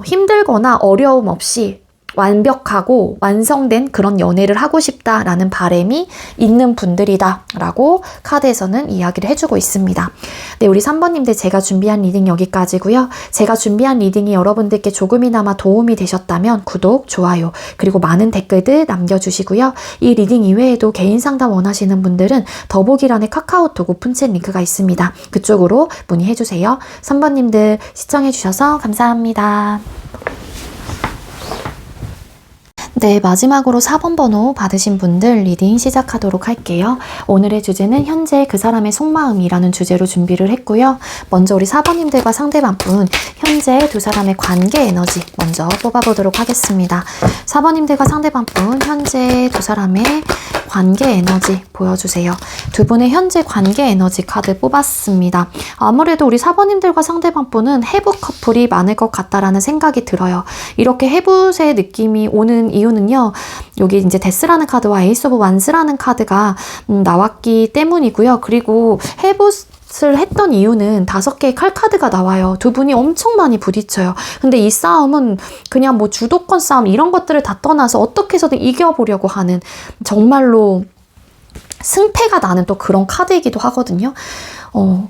힘들거나 어려움 없이 완벽하고 완성된 그런 연애를 하고 싶다라는 바람이 있는 분들이다 라고 카드에서는 이야기를 해주고 있습니다. 네, 우리 3번님들 제가 준비한 리딩 여기까지고요. 제가 준비한 리딩이 여러분들께 조금이나마 도움이 되셨다면 구독, 좋아요, 그리고 많은 댓글들 남겨주시고요. 이 리딩 이외에도 개인 상담 원하시는 분들은 더보기란에 카카오톡 오픈챗 링크가 있습니다. 그쪽으로 문의해주세요. 3번님들 시청해주셔서 감사합니다. 네, 마지막으로 4번 번호 받으신 분들 리딩 시작하도록 할게요. 오늘의 주제는 현재 그 사람의 속마음이라는 주제로 준비를 했고요. 먼저 우리 4번님들과 상대방분 현재 두 사람의 관계 에너지 먼저 뽑아보도록 하겠습니다. 4번님들과 상대방분 현재 두 사람의 관계 에너지 보여주세요. 두 분의 현재 관계 에너지 카드 뽑았습니다. 아무래도 우리 4번님들과 상대방분은 해부 커플이 많을 것 같다라는 생각이 들어요. 이렇게 해부의 느낌이 오는 이유는요. 여기 이제 데스라는 카드와 에이스 오브 완스라는 카드가 나왔기 때문이고요. 그리고 해부를 했던 이유는 5개의 칼카드가 나와요. 두 분이 엄청 많이 부딪혀요. 근데 이 싸움은 그냥 뭐 주도권 싸움 이런 것들을 다 떠나서 어떻게 해서든 이겨보려고 하는 정말로 승패가 나는 또 그런 카드이기도 하거든요.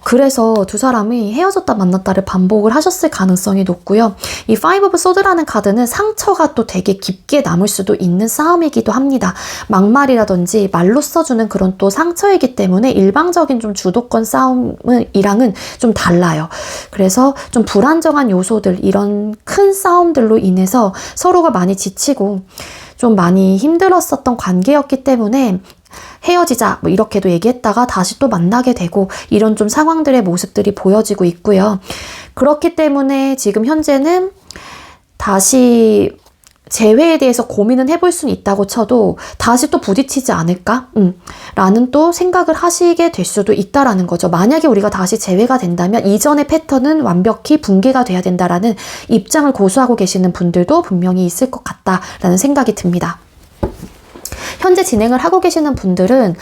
그래서 두 사람이 헤어졌다 만났다를 반복을 하셨을 가능성이 높고요. 이 파이브 오브 소드라는 카드는 상처가 또 되게 깊게 남을 수도 있는 싸움이기도 합니다. 막말이라든지 말로 써주는 그런 또 상처이기 때문에 일방적인 좀 주도권 싸움이랑은 좀 달라요. 그래서 좀 불안정한 요소들, 이런 큰 싸움들로 인해서 서로가 많이 지치고 좀 많이 힘들었었던 관계였기 때문에 헤어지자 뭐 이렇게도 얘기했다가 다시 또 만나게 되고 이런 좀 상황들의 모습들이 보여지고 있고요. 그렇기 때문에 지금 현재는 다시 재회에 대해서 고민은 해볼 수는 있다고 쳐도 다시 또 부딪히지 않을까? 라는 또 생각을 하시게 될 수도 있다라는 거죠. 만약에 우리가 다시 재회가 된다면 이전의 패턴은 완벽히 붕괴가 돼야 된다라는 입장을 고수하고 계시는 분들도 분명히 있을 것 같다라는 생각이 듭니다. 현재 진행을 하고 계시는 분들은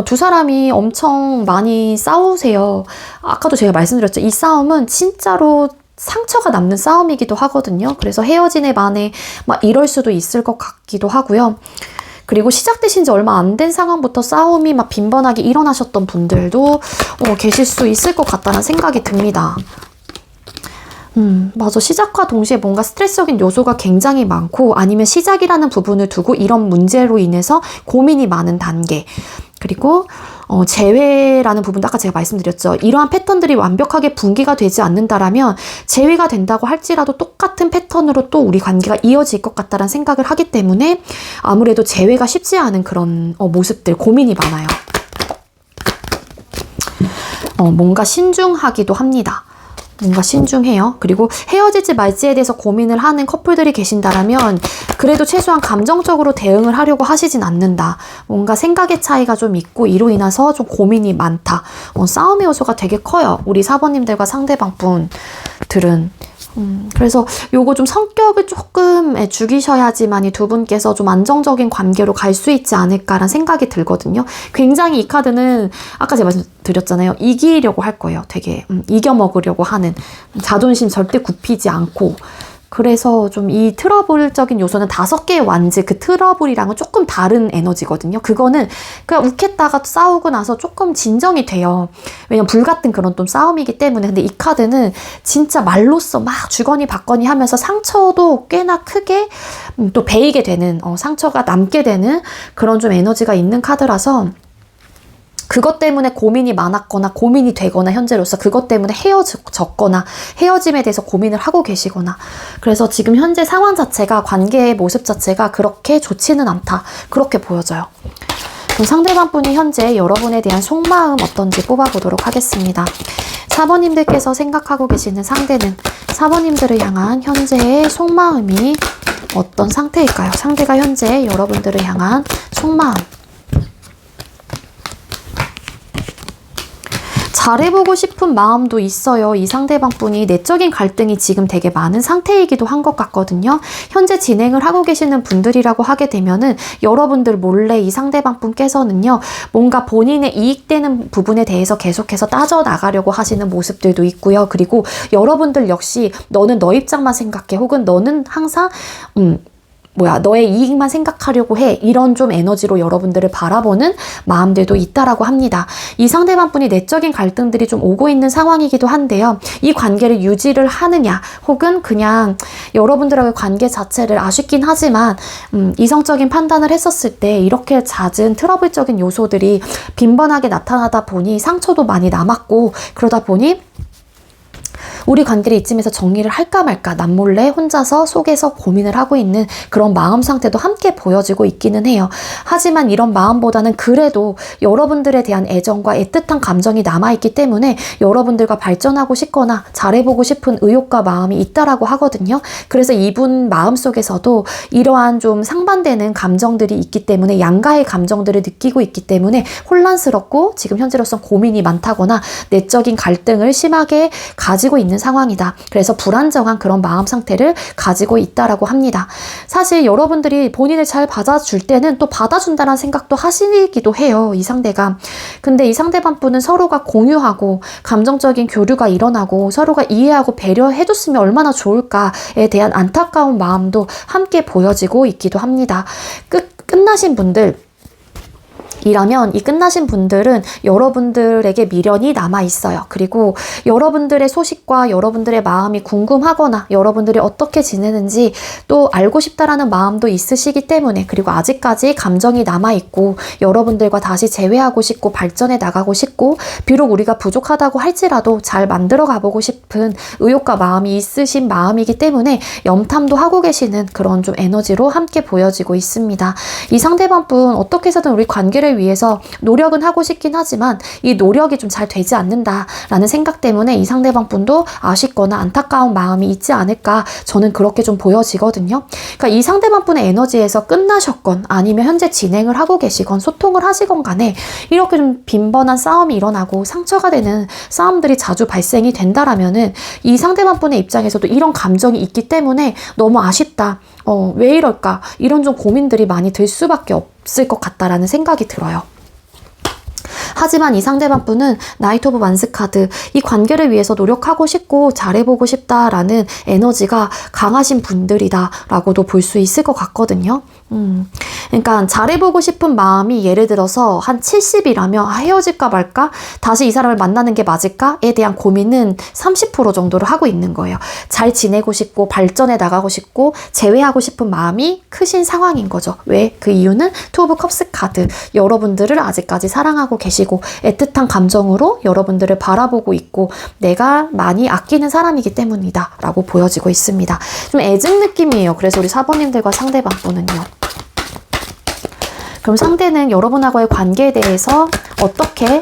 두 사람이 엄청 많이 싸우세요. 아까도 제가 말씀드렸죠. 이 싸움은 진짜로 상처가 남는 싸움이기도 하거든요. 그래서 헤어지네 만에 막 이럴 수도 있을 것 같기도 하고요. 그리고 시작되신 지 얼마 안 된 상황부터 싸움이 막 빈번하게 일어나셨던 분들도 계실 수 있을 것 같다는 생각이 듭니다. 맞아. 시작과 동시에 뭔가 스트레스적인 요소가 굉장히 많고 아니면 시작이라는 부분을 두고 이런 문제로 인해서 고민이 많은 단계. 그리고 재회라는 부분도 아까 제가 말씀드렸죠. 이러한 패턴들이 완벽하게 붕괴가 되지 않는다라면 재회가 된다고 할지라도 똑같은 패턴으로 또 우리 관계가 이어질 것 같다는 생각을 하기 때문에 아무래도 재회가 쉽지 않은 그런 모습들, 고민이 많아요. 뭔가 신중하기도 합니다. 뭔가 신중해요. 그리고 헤어질지 말지에 대해서 고민을 하는 커플들이 계신다라면 그래도 최소한 감정적으로 대응을 하려고 하시진 않는다. 뭔가 생각의 차이가 좀 있고 이로 인해서 좀 고민이 많다. 싸움의 요소가 되게 커요. 우리 사번님들과 상대방 분들은. 그래서 요거 좀 성격을 조금 죽이셔야지만 이 두 분께서 좀 안정적인 관계로 갈 수 있지 않을까라는 생각이 들거든요. 굉장히 이 카드는 아까 제가 말씀드렸잖아요. 이기려고 할 거예요. 되게 이겨먹으려고 하는, 자존심 절대 굽히지 않고. 그래서 좀 이 트러블적인 요소는 5개의 완즈, 그 트러블이랑은 조금 다른 에너지거든요. 그거는 그냥 욱했다가 싸우고 나서 조금 진정이 돼요. 왜냐면 불같은 그런 좀 싸움이기 때문에. 근데 이 카드는 진짜 말로써 막 주거니 받거니 하면서 상처도 꽤나 크게 또 베이게 되는, 상처가 남게 되는 그런 좀 에너지가 있는 카드라서 그것 때문에 고민이 많았거나 고민이 되거나 현재로서 그것 때문에 헤어졌거나 헤어짐에 대해서 고민을 하고 계시거나, 그래서 지금 현재 상황 자체가, 관계의 모습 자체가 그렇게 좋지는 않다, 그렇게 보여져요. 그럼 상대방 분이 현재 여러분에 대한 속마음 어떤지 뽑아보도록 하겠습니다. 4번님들께서 생각하고 계시는 상대는, 4번님들을 향한 현재의 속마음이 어떤 상태일까요? 상대가 현재 여러분들을 향한 속마음. 잘해보고 싶은 마음도 있어요. 이 상대방 분이 내적인 갈등이 지금 되게 많은 상태이기도 한 것 같거든요. 현재 진행을 하고 계시는 분들이라고 하게 되면은 여러분들 몰래 이 상대방 분께서는요, 뭔가 본인의 이익되는 부분에 대해서 계속해서 따져나가려고 하시는 모습들도 있고요. 그리고 여러분들 역시 너는 너 입장만 생각해, 혹은 너는 항상 너의 이익만 생각하려고 해, 이런 좀 에너지로 여러분들을 바라보는 마음들도 있다라고 합니다. 이 상대방 분이 내적인 갈등들이 좀 오고 있는 상황이기도 한데요. 이 관계를 유지를 하느냐, 혹은 그냥 여러분들과의 관계 자체를 아쉽긴 하지만 이성적인 판단을 했었을 때 이렇게 잦은 트러블적인 요소들이 빈번하게 나타나다 보니 상처도 많이 남았고, 그러다 보니 우리 관계를 이쯤에서 정리를 할까 말까 남몰래 혼자서 속에서 고민을 하고 있는 그런 마음 상태도 함께 보여지고 있기는 해요. 하지만 이런 마음보다는 그래도 여러분들에 대한 애정과 애틋한 감정이 남아있기 때문에 여러분들과 발전하고 싶거나 잘해보고 싶은 의욕과 마음이 있다라고 하거든요. 그래서 이분 마음속에서도 이러한 좀 상반되는 감정들이 있기 때문에, 양가의 감정들을 느끼고 있기 때문에 혼란스럽고 지금 현재로선 고민이 많다거나 내적인 갈등을 심하게 가지고 있는 상황이다. 그래서 불안정한 그런 마음 상태를 가지고 있다라고 합니다. 사실 여러분들이 본인을 잘 받아줄 때는 또 받아준다는 생각도 하시기도 해요, 이 상대가. 근데 이 상대방 분은 서로가 공유하고 감정적인 교류가 일어나고 서로가 이해하고 배려해줬으면 얼마나 좋을까에 대한 안타까운 마음도 함께 보여지고 있기도 합니다. 끝나신 분들, 이라면 이 끝나신 분들은 여러분들에게 미련이 남아있어요. 그리고 여러분들의 소식과 여러분들의 마음이 궁금하거나 여러분들이 어떻게 지내는지 또 알고 싶다라는 마음도 있으시기 때문에, 그리고 아직까지 감정이 남아있고 여러분들과 다시 재회하고 싶고 발전해 나가고 싶고 비록 우리가 부족하다고 할지라도 잘 만들어 가보고 싶은 의욕과 마음이 있으신 마음이기 때문에 염탐도 하고 계시는 그런 좀 에너지로 함께 보여지고 있습니다. 이 상대방 분 어떻게 해서든 우리 관계를 위해서 노력은 하고 싶긴 하지만 이 노력이 좀 잘 되지 않는다라는 생각 때문에 이 상대방 분도 아쉽거나 안타까운 마음이 있지 않을까, 저는 그렇게 좀 보여지거든요. 그러니까 이 상대방 분의 에너지에서 끝나셨건 아니면 현재 진행을 하고 계시건 소통을 하시건 간에 이렇게 좀 빈번한 싸움이 일어나고 상처가 되는 싸움들이 자주 발생이 된다라면은 이 상대방 분의 입장에서도 이런 감정이 있기 때문에 너무 아쉽다, 왜 이럴까, 이런 좀 고민들이 많이 들 수밖에 없을 것 같다라는 생각이 들어요. 하지만 이 상대방 분은 나이트 오브 완스 카드, 이 관계를 위해서 노력하고 싶고 잘해보고 싶다라는 에너지가 강하신 분들이다 라고도 볼 수 있을 것 같거든요. 그러니까 잘해보고 싶은 마음이 예를 들어서 한 70이라면 헤어질까 말까? 다시 이 사람을 만나는 게 맞을까?에 대한 고민은 30% 정도를 하고 있는 거예요. 잘 지내고 싶고 발전해 나가고 싶고 재회하고 싶은 마음이 크신 상황인 거죠. 왜? 그 이유는 투 오브 컵스 카드, 여러분들을 아직까지 사랑하고 계시고 애틋한 감정으로 여러분들을 바라보고 있고 내가 많이 아끼는 사람이기 때문이다 라고 보여지고 있습니다. 좀 애증 느낌이에요. 그래서 우리 사모님들과 상대방 분은요. 그럼 상대는 여러분하고의 관계에 대해서 어떻게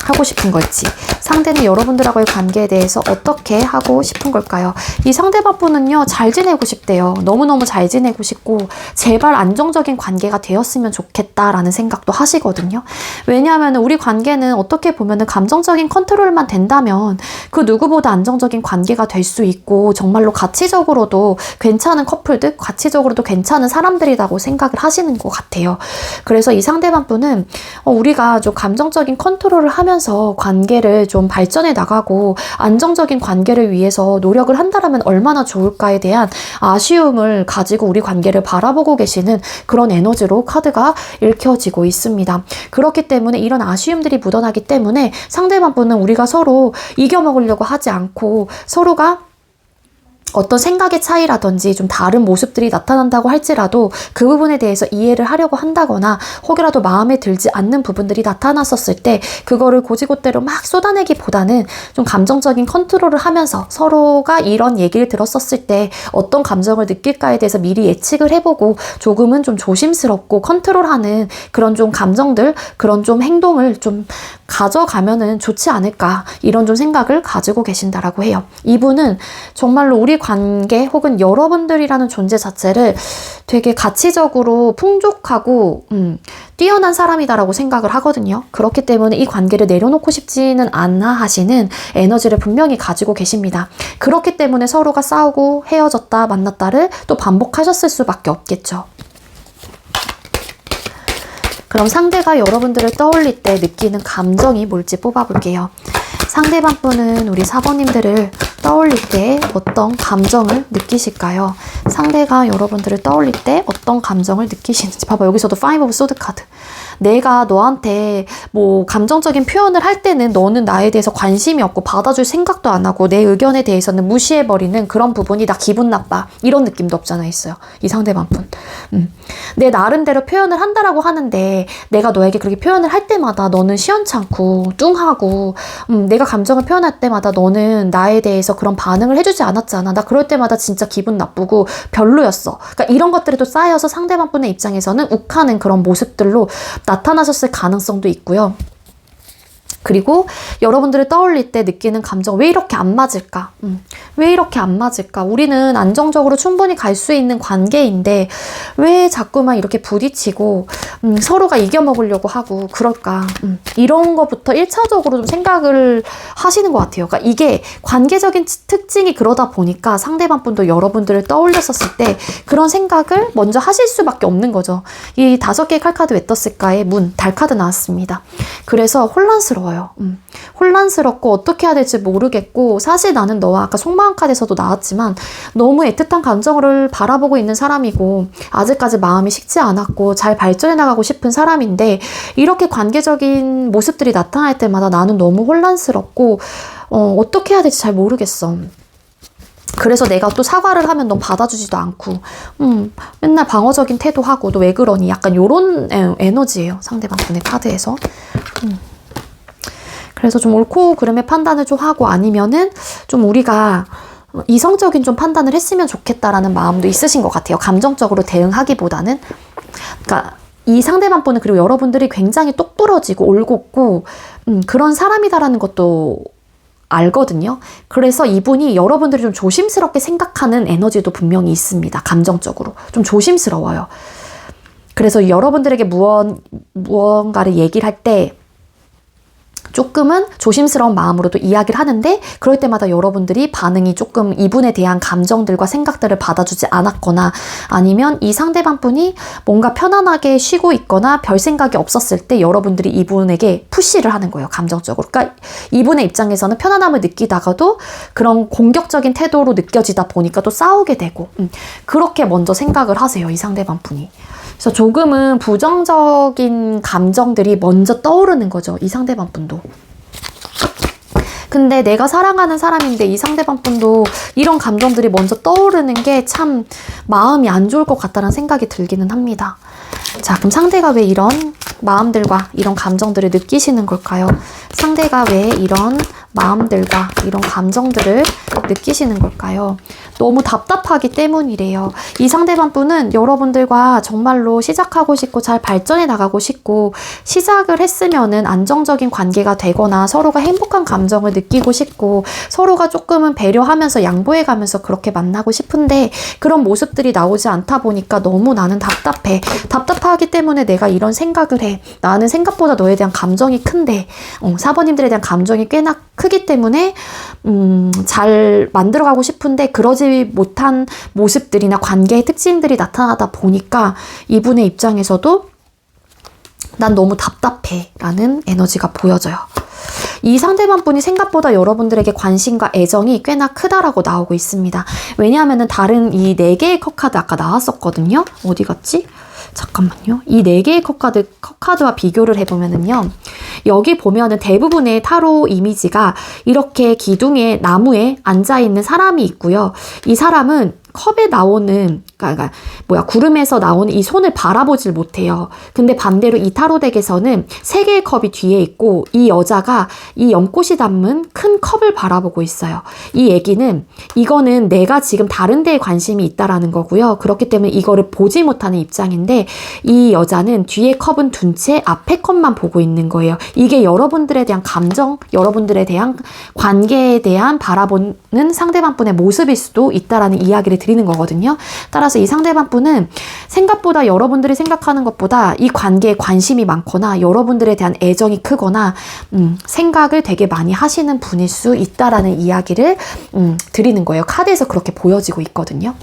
하고 싶은 걸지, 상대는 여러분들하고의 관계에 대해서 어떻게 하고 싶은 걸까요? 이 상대방 분은요, 잘 지내고 싶대요. 너무너무 잘 지내고 싶고 제발 안정적인 관계가 되었으면 좋겠다라는 생각도 하시거든요. 왜냐하면 우리 관계는 어떻게 보면 감정적인 컨트롤만 된다면 그 누구보다 안정적인 관계가 될 수 있고 정말로 가치적으로도 괜찮은 커플들, 가치적으로도 괜찮은 사람들이라고 생각을 하시는 것 같아요. 그래서 이 상대방 분은 우리가 좀 감정적인 컨트롤을 하면서 관계를 좀 발전해 나가고 안정적인 관계를 위해서 노력을 한다라면 얼마나 좋을까에 대한 아쉬움을 가지고 우리 관계를 바라보고 계시는 그런 에너지로 카드가 읽혀지고 있습니다. 그렇기 때문에 이런 아쉬움들이 묻어나기 때문에 상대방 분은 우리가 서로 이겨먹으려고 하지 않고 서로가 어떤 생각의 차이라든지 좀 다른 모습들이 나타난다고 할지라도 그 부분에 대해서 이해를 하려고 한다거나 혹여라도 마음에 들지 않는 부분들이 나타났었을 때 그거를 고지고대로 막 쏟아내기보다는 좀 감정적인 컨트롤을 하면서 서로가 이런 얘기를 들었었을 때 어떤 감정을 느낄까에 대해서 미리 예측을 해보고 조금은 좀 조심스럽고 컨트롤하는 그런 좀 감정들, 그런 좀 행동을 좀 가져가면은 좋지 않을까, 이런 좀 생각을 가지고 계신다라고 해요. 이분은 정말로 우리 관계 혹은 여러분들이라는 존재 자체를 되게 가치적으로 풍족하고 뛰어난 사람이다라고 생각을 하거든요. 그렇기 때문에 이 관계를 내려놓고 싶지는 않아 하시는 에너지를 분명히 가지고 계십니다. 그렇기 때문에 서로가 싸우고 헤어졌다 만났다를 또 반복하셨을 수밖에 없겠죠. 그럼 상대가 여러분들을 떠올릴 때 느끼는 감정이 뭘지 뽑아볼게요. 상대방 분은 우리 사번님들을 떠올릴 때 어떤 감정을 느끼실까요? 상대가 여러분들을 떠올릴 때 어떤 감정을 느끼시는지. 봐봐, 여기서도 5 of Swords 카드. 내가 너한테 뭐 감정적인 표현을 할 때는 너는 나에 대해서 관심이 없고 받아줄 생각도 안 하고 내 의견에 대해서는 무시해버리는 그런 부분이 나 기분 나빠, 이런 느낌도 없잖아 있어요, 이 상대방 분. 내 나름대로 표현을 한다라고 하는데 내가 너에게 그렇게 표현을 할 때마다 너는 시원찮고 뚱하고 내가 감정을 표현할 때마다 너는 나에 대해서 그런 반응을 해주지 않았잖아. 나 그럴 때마다 진짜 기분 나쁘고 별로였어. 그러니까 이런 것들이 또 쌓여서 상대방 분의 입장에서는 욱하는 그런 모습들로 나타나셨을 가능성도 있고요. 그리고 여러분들을 떠올릴 때 느끼는 감정, 왜 이렇게 안 맞을까? 왜 이렇게 안 맞을까? 우리는 안정적으로 충분히 갈 수 있는 관계인데 왜 자꾸만 이렇게 부딪히고 서로가 이겨먹으려고 하고 그럴까? 이런 것부터 1차적으로 좀 생각을 하시는 것 같아요. 그러니까 이게 관계적인 특징이 그러다 보니까 상대방 분도 여러분들을 떠올렸었을 때 그런 생각을 먼저 하실 수밖에 없는 거죠. 이 5개의 칼카드 왜 떴을까에 문, 달 카드 나왔습니다. 그래서 혼란스러워요. 혼란스러워요. 혼란스럽고 어떻게 해야 될지 모르겠고, 사실 나는 너와 아까 속마음 카드에서도 나왔지만 너무 애틋한 감정을 바라보고 있는 사람이고, 아직까지 마음이 식지 않았고 잘 발전해 나가고 싶은 사람인데, 이렇게 관계적인 모습들이 나타날 때마다 나는 너무 혼란스럽고 어떻게 해야 될지 잘 모르겠어. 그래서 내가 또 사과를 하면 넌 받아주지도 않고, 맨날 방어적인 태도하고, 너 왜 그러니? 약간 요런 에너지예요, 상대방 분의 카드에서. 그래서 좀 옳고 그름의 판단을 좀 하고, 아니면은 좀 우리가 이성적인 좀 판단을 했으면 좋겠다라는 마음도 있으신 것 같아요. 감정적으로 대응하기보다는. 그러니까 이 상대방 분은, 그리고 여러분들이 굉장히 똑부러지고 올곧고 그런 사람이다라는 것도 알거든요. 그래서 이분이 여러분들이 좀 조심스럽게 생각하는 에너지도 분명히 있습니다. 감정적으로. 좀 조심스러워요. 그래서 여러분들에게 무언가를 얘기를 할 때 조금은 조심스러운 마음으로도 이야기를 하는데, 그럴 때마다 여러분들이 반응이 조금 이분에 대한 감정들과 생각들을 받아주지 않았거나, 아니면 이 상대방 분이 뭔가 편안하게 쉬고 있거나 별 생각이 없었을 때 여러분들이 이분에게 푸시를 하는 거예요, 감정적으로. 그러니까 이분의 입장에서는 편안함을 느끼다가도 그런 공격적인 태도로 느껴지다 보니까 또 싸우게 되고, 그렇게 먼저 생각을 하세요, 이 상대방 분이. 그래서 조금은 부정적인 감정들이 먼저 떠오르는 거죠, 이 상대방 분도. 근데 내가 사랑하는 사람인데 이 상대방 분도 이런 감정들이 먼저 떠오르는 게 참 마음이 안 좋을 것 같다는 생각이 들기는 합니다. 자, 그럼 상대가 왜 이런 마음들과 이런 감정들을 느끼시는 걸까요? 상대가 왜 이런 마음들과 이런 감정들을 느끼시는 걸까요? 너무 답답하기 때문이래요. 이 상대방 분은 여러분들과 정말로 시작하고 싶고 잘 발전해 나가고 싶고, 시작을 했으면은 안정적인 관계가 되거나 서로가 행복한 감정을 느끼고 싶고, 서로가 조금은 배려하면서 양보해 가면서 그렇게 만나고 싶은데, 그런 모습들이 나오지 않다 보니까 너무 나는 답답해. 답답하기 때문에 내가 이런 생각을 해. 나는 생각보다 너에 대한 감정이 큰데, 사번님들에 대한 감정이 꽤나 크기 때문에 잘 만들어가고 싶은데 그러지 못한 모습들이나 관계의 특징들이 나타나다 보니까 이분의 입장에서도 난 너무 답답해 라는 에너지가 보여져요. 이 상대방 분이 생각보다 여러분들에게 관심과 애정이 꽤나 크다라고 나오고 있습니다. 왜냐하면 다른 이 4개의 컵카드 아까 나왔었거든요. 어디 갔지? 잠깐만요. 이 4개의 컵카드와 비교를 해보면은요. 여기 보면은 대부분의 타로 이미지가 이렇게 기둥에, 나무에 앉아있는 사람이 있고요. 이 사람은 컵에 나오는, 구름에서 나오는 이 손을 바라보질 못해요. 근데 반대로 이 타로 덱에서는 3개의 컵이 뒤에 있고, 이 여자가 이 연꽃이 담은 큰 컵을 바라보고 있어요. 이 얘기는, 이거는 내가 지금 다른 데에 관심이 있다라는 거고요. 그렇기 때문에 이거를 보지 못하는 입장인데, 이 여자는 뒤에 컵은 둔 채 앞에 컵만 보고 있는 거예요. 이게 여러분들에 대한 감정, 여러분들에 대한 관계에 대한 바라보는 상대방 분의 모습일 수도 있다라는 이야기를 드리는 거거든요. 따라서 이 상대방 분은 생각보다 여러분들이 생각하는 것보다 이 관계에 관심이 많거나 여러분들에 대한 애정이 크거나 생각을 되게 많이 하시는 분일 수 있다라는 이야기를 드리는 거예요. 카드에서 그렇게 보여지고 있거든요.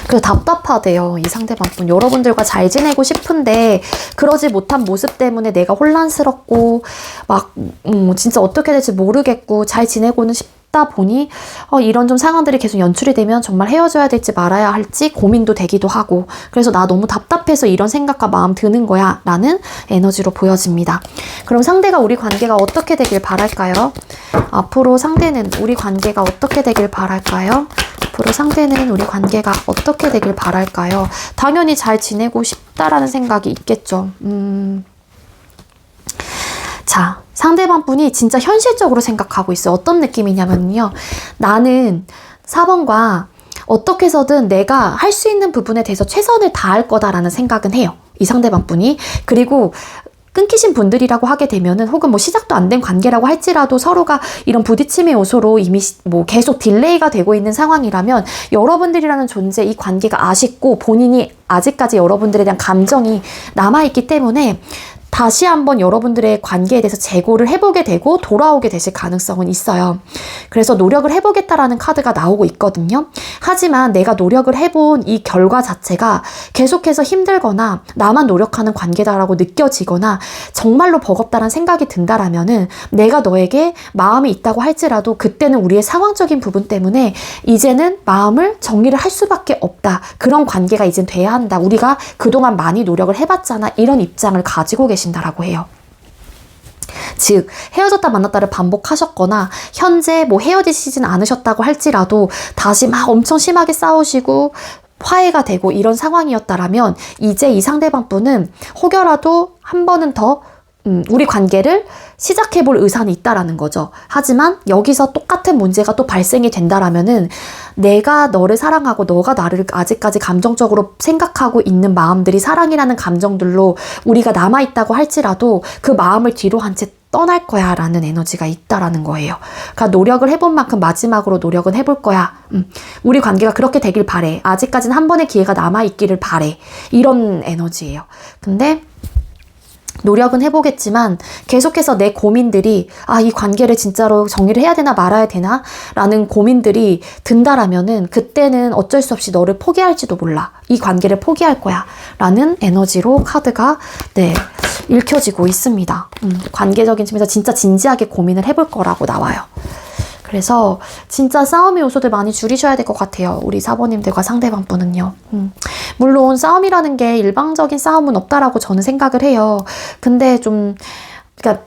그래서 답답하대요, 이 상대방 분. 여러분들과 잘 지내고 싶은데 그러지 못한 모습 때문에 내가 혼란스럽고 막 진짜 어떻게 될지 모르겠고 잘 지내고는 싶다 보니 이런 좀 상황들이 계속 연출이 되면 정말 헤어져야 될지 말아야 할지 고민도 되기도 하고, 그래서 나 너무 답답해서 이런 생각과 마음 드는 거야 라는 에너지로 보여집니다. 그럼 상대가 우리 관계가 어떻게 되길 바랄까요? 앞으로 상대는 우리 관계가 어떻게 되길 바랄까요? 앞으로 상대는 우리 관계가 어떻게 되길 바랄까요? 당연히 잘 지내고 싶다라는 생각이 있겠죠. 자, 상대방 분이 진짜 현실적으로 생각하고 있어요. 어떤 느낌이냐면요. 나는 4번과 어떻게 해서든 내가 할 수 있는 부분에 대해서 최선을 다할 거다라는 생각은 해요, 이 상대방 분이. 그리고 끊기신 분들이라고 하게 되면은, 혹은 뭐 시작도 안 된 관계라고 할지라도 서로가 이런 부딪힘의 요소로 이미 뭐 계속 딜레이가 되고 있는 상황이라면, 여러분들이라는 존재, 이 관계가 아쉽고 본인이 아직까지 여러분들에 대한 감정이 남아있기 때문에 다시 한번 여러분들의 관계에 대해서 재고를 해보게 되고 돌아오게 되실 가능성은 있어요. 그래서 노력을 해보겠다라는 카드가 나오고 있거든요. 하지만 내가 노력을 해본 이 결과 자체가 계속해서 힘들거나 나만 노력하는 관계다라고 느껴지거나 정말로 버겁다라는 생각이 든다라면은 내가 너에게 마음이 있다고 할지라도 그때는 우리의 상황적인 부분 때문에 이제는 마음을 정리를 할 수밖에 없다. 그런 관계가 이젠 돼야 한다. 우리가 그동안 많이 노력을 해봤잖아. 이런 입장을 가지고 계신다라고 해요. 즉 헤어졌다 만났다를 반복하셨거나 현재 뭐 헤어지시진 않으셨다고 할지라도 다시 막 엄청 심하게 싸우시고 화해가 되고 이런 상황이었다라면 이제 이 상대방 분은 혹여라도 한 번은 더 우리 관계를 시작해볼 의사는 있다라는 거죠. 하지만 여기서 똑같은 문제가 또 발생이 된다라면은 내가 너를 사랑하고 너가 나를 아직까지 감정적으로 생각하고 있는 마음들이 사랑이라는 감정들로 우리가 남아있다고 할지라도 그 마음을 뒤로 한 채 떠날 거야 라는 에너지가 있다라는 거예요. 그러니까 노력을 해본 만큼 마지막으로 노력은 해볼 거야. 우리 관계가 그렇게 되길 바래. 아직까지는 한 번의 기회가 남아있기를 바래. 이런 에너지예요. 근데 노력은 해보겠지만 계속해서 내 고민들이 이 관계를 진짜로 정리를 해야 되나 말아야 되나 라는 고민들이 든다라면은 그때는 어쩔 수 없이 너를 포기할지도 몰라. 이 관계를 포기할 거야 라는 에너지로 카드가 읽혀지고 있습니다. 관계적인 측면에서 진짜 진지하게 고민을 해볼 거라고 나와요. 그래서 진짜 싸움의 요소들 많이 줄이셔야 될 것 같아요. 우리 사모님들과 상대방 분은요. 물론 싸움이라는 게 일방적인 싸움은 없다라고 저는 생각을 해요. 근데 좀 그러니까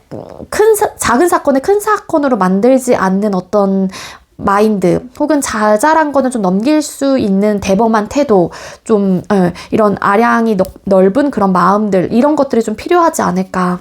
작은 사건을 큰 사건으로 만들지 않는 어떤 마인드 혹은 자잘한 거는 좀 넘길 수 있는 대범한 태도 좀 이런 아량이 넓은 그런 마음들 이런 것들이 좀 필요하지 않을까.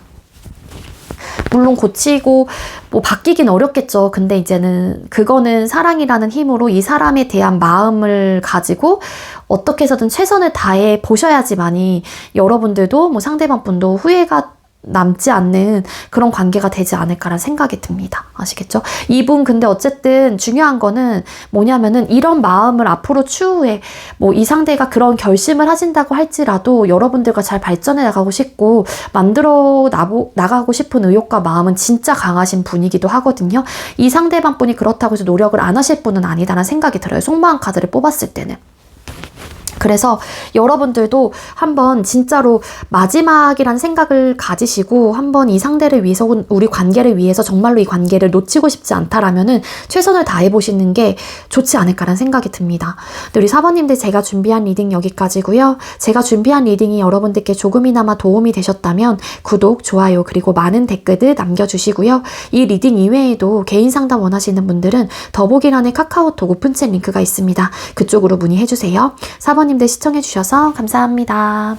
물론 고치고 뭐 바뀌긴 어렵겠죠. 근데 이제는 그거는 사랑이라는 힘으로 이 사람에 대한 마음을 가지고 어떻게 해서든 최선을 다해 보셔야지만이 여러분들도 뭐 상대방 분도 후회가 남지 않는 그런 관계가 되지 않을까라는 생각이 듭니다. 아시겠죠? 이분 근데 어쨌든 중요한 거는 뭐냐면은 이런 마음을 앞으로 추후에 뭐 이 상대가 그런 결심을 하신다고 할지라도 여러분들과 잘 발전해 나가고 싶고 만들어 나가고 싶은 의욕과 마음은 진짜 강하신 분이기도 하거든요. 이 상대방 분이 그렇다고 해서 노력을 안 하실 분은 아니다라는 생각이 들어요. 속마음 카드를 뽑았을 때는. 그래서 여러분들도 한번 진짜로 마지막이라는 생각을 가지시고 한번 이 상대를 위해서 혹은 우리 관계를 위해서 정말로 이 관계를 놓치고 싶지 않다라면은 최선을 다해보시는 게 좋지 않을까라는 생각이 듭니다. 네, 우리 사번님들 제가 준비한 리딩 여기까지고요. 제가 준비한 리딩이 여러분들께 조금이나마 도움이 되셨다면 구독, 좋아요 그리고 많은 댓글들 남겨주시고요. 이 리딩 이외에도 개인 상담 원하시는 분들은 더보기란에 카카오톡 오픈챗 링크가 있습니다. 그쪽으로 문의해주세요. 사번님들 시청해주셔서 감사합니다.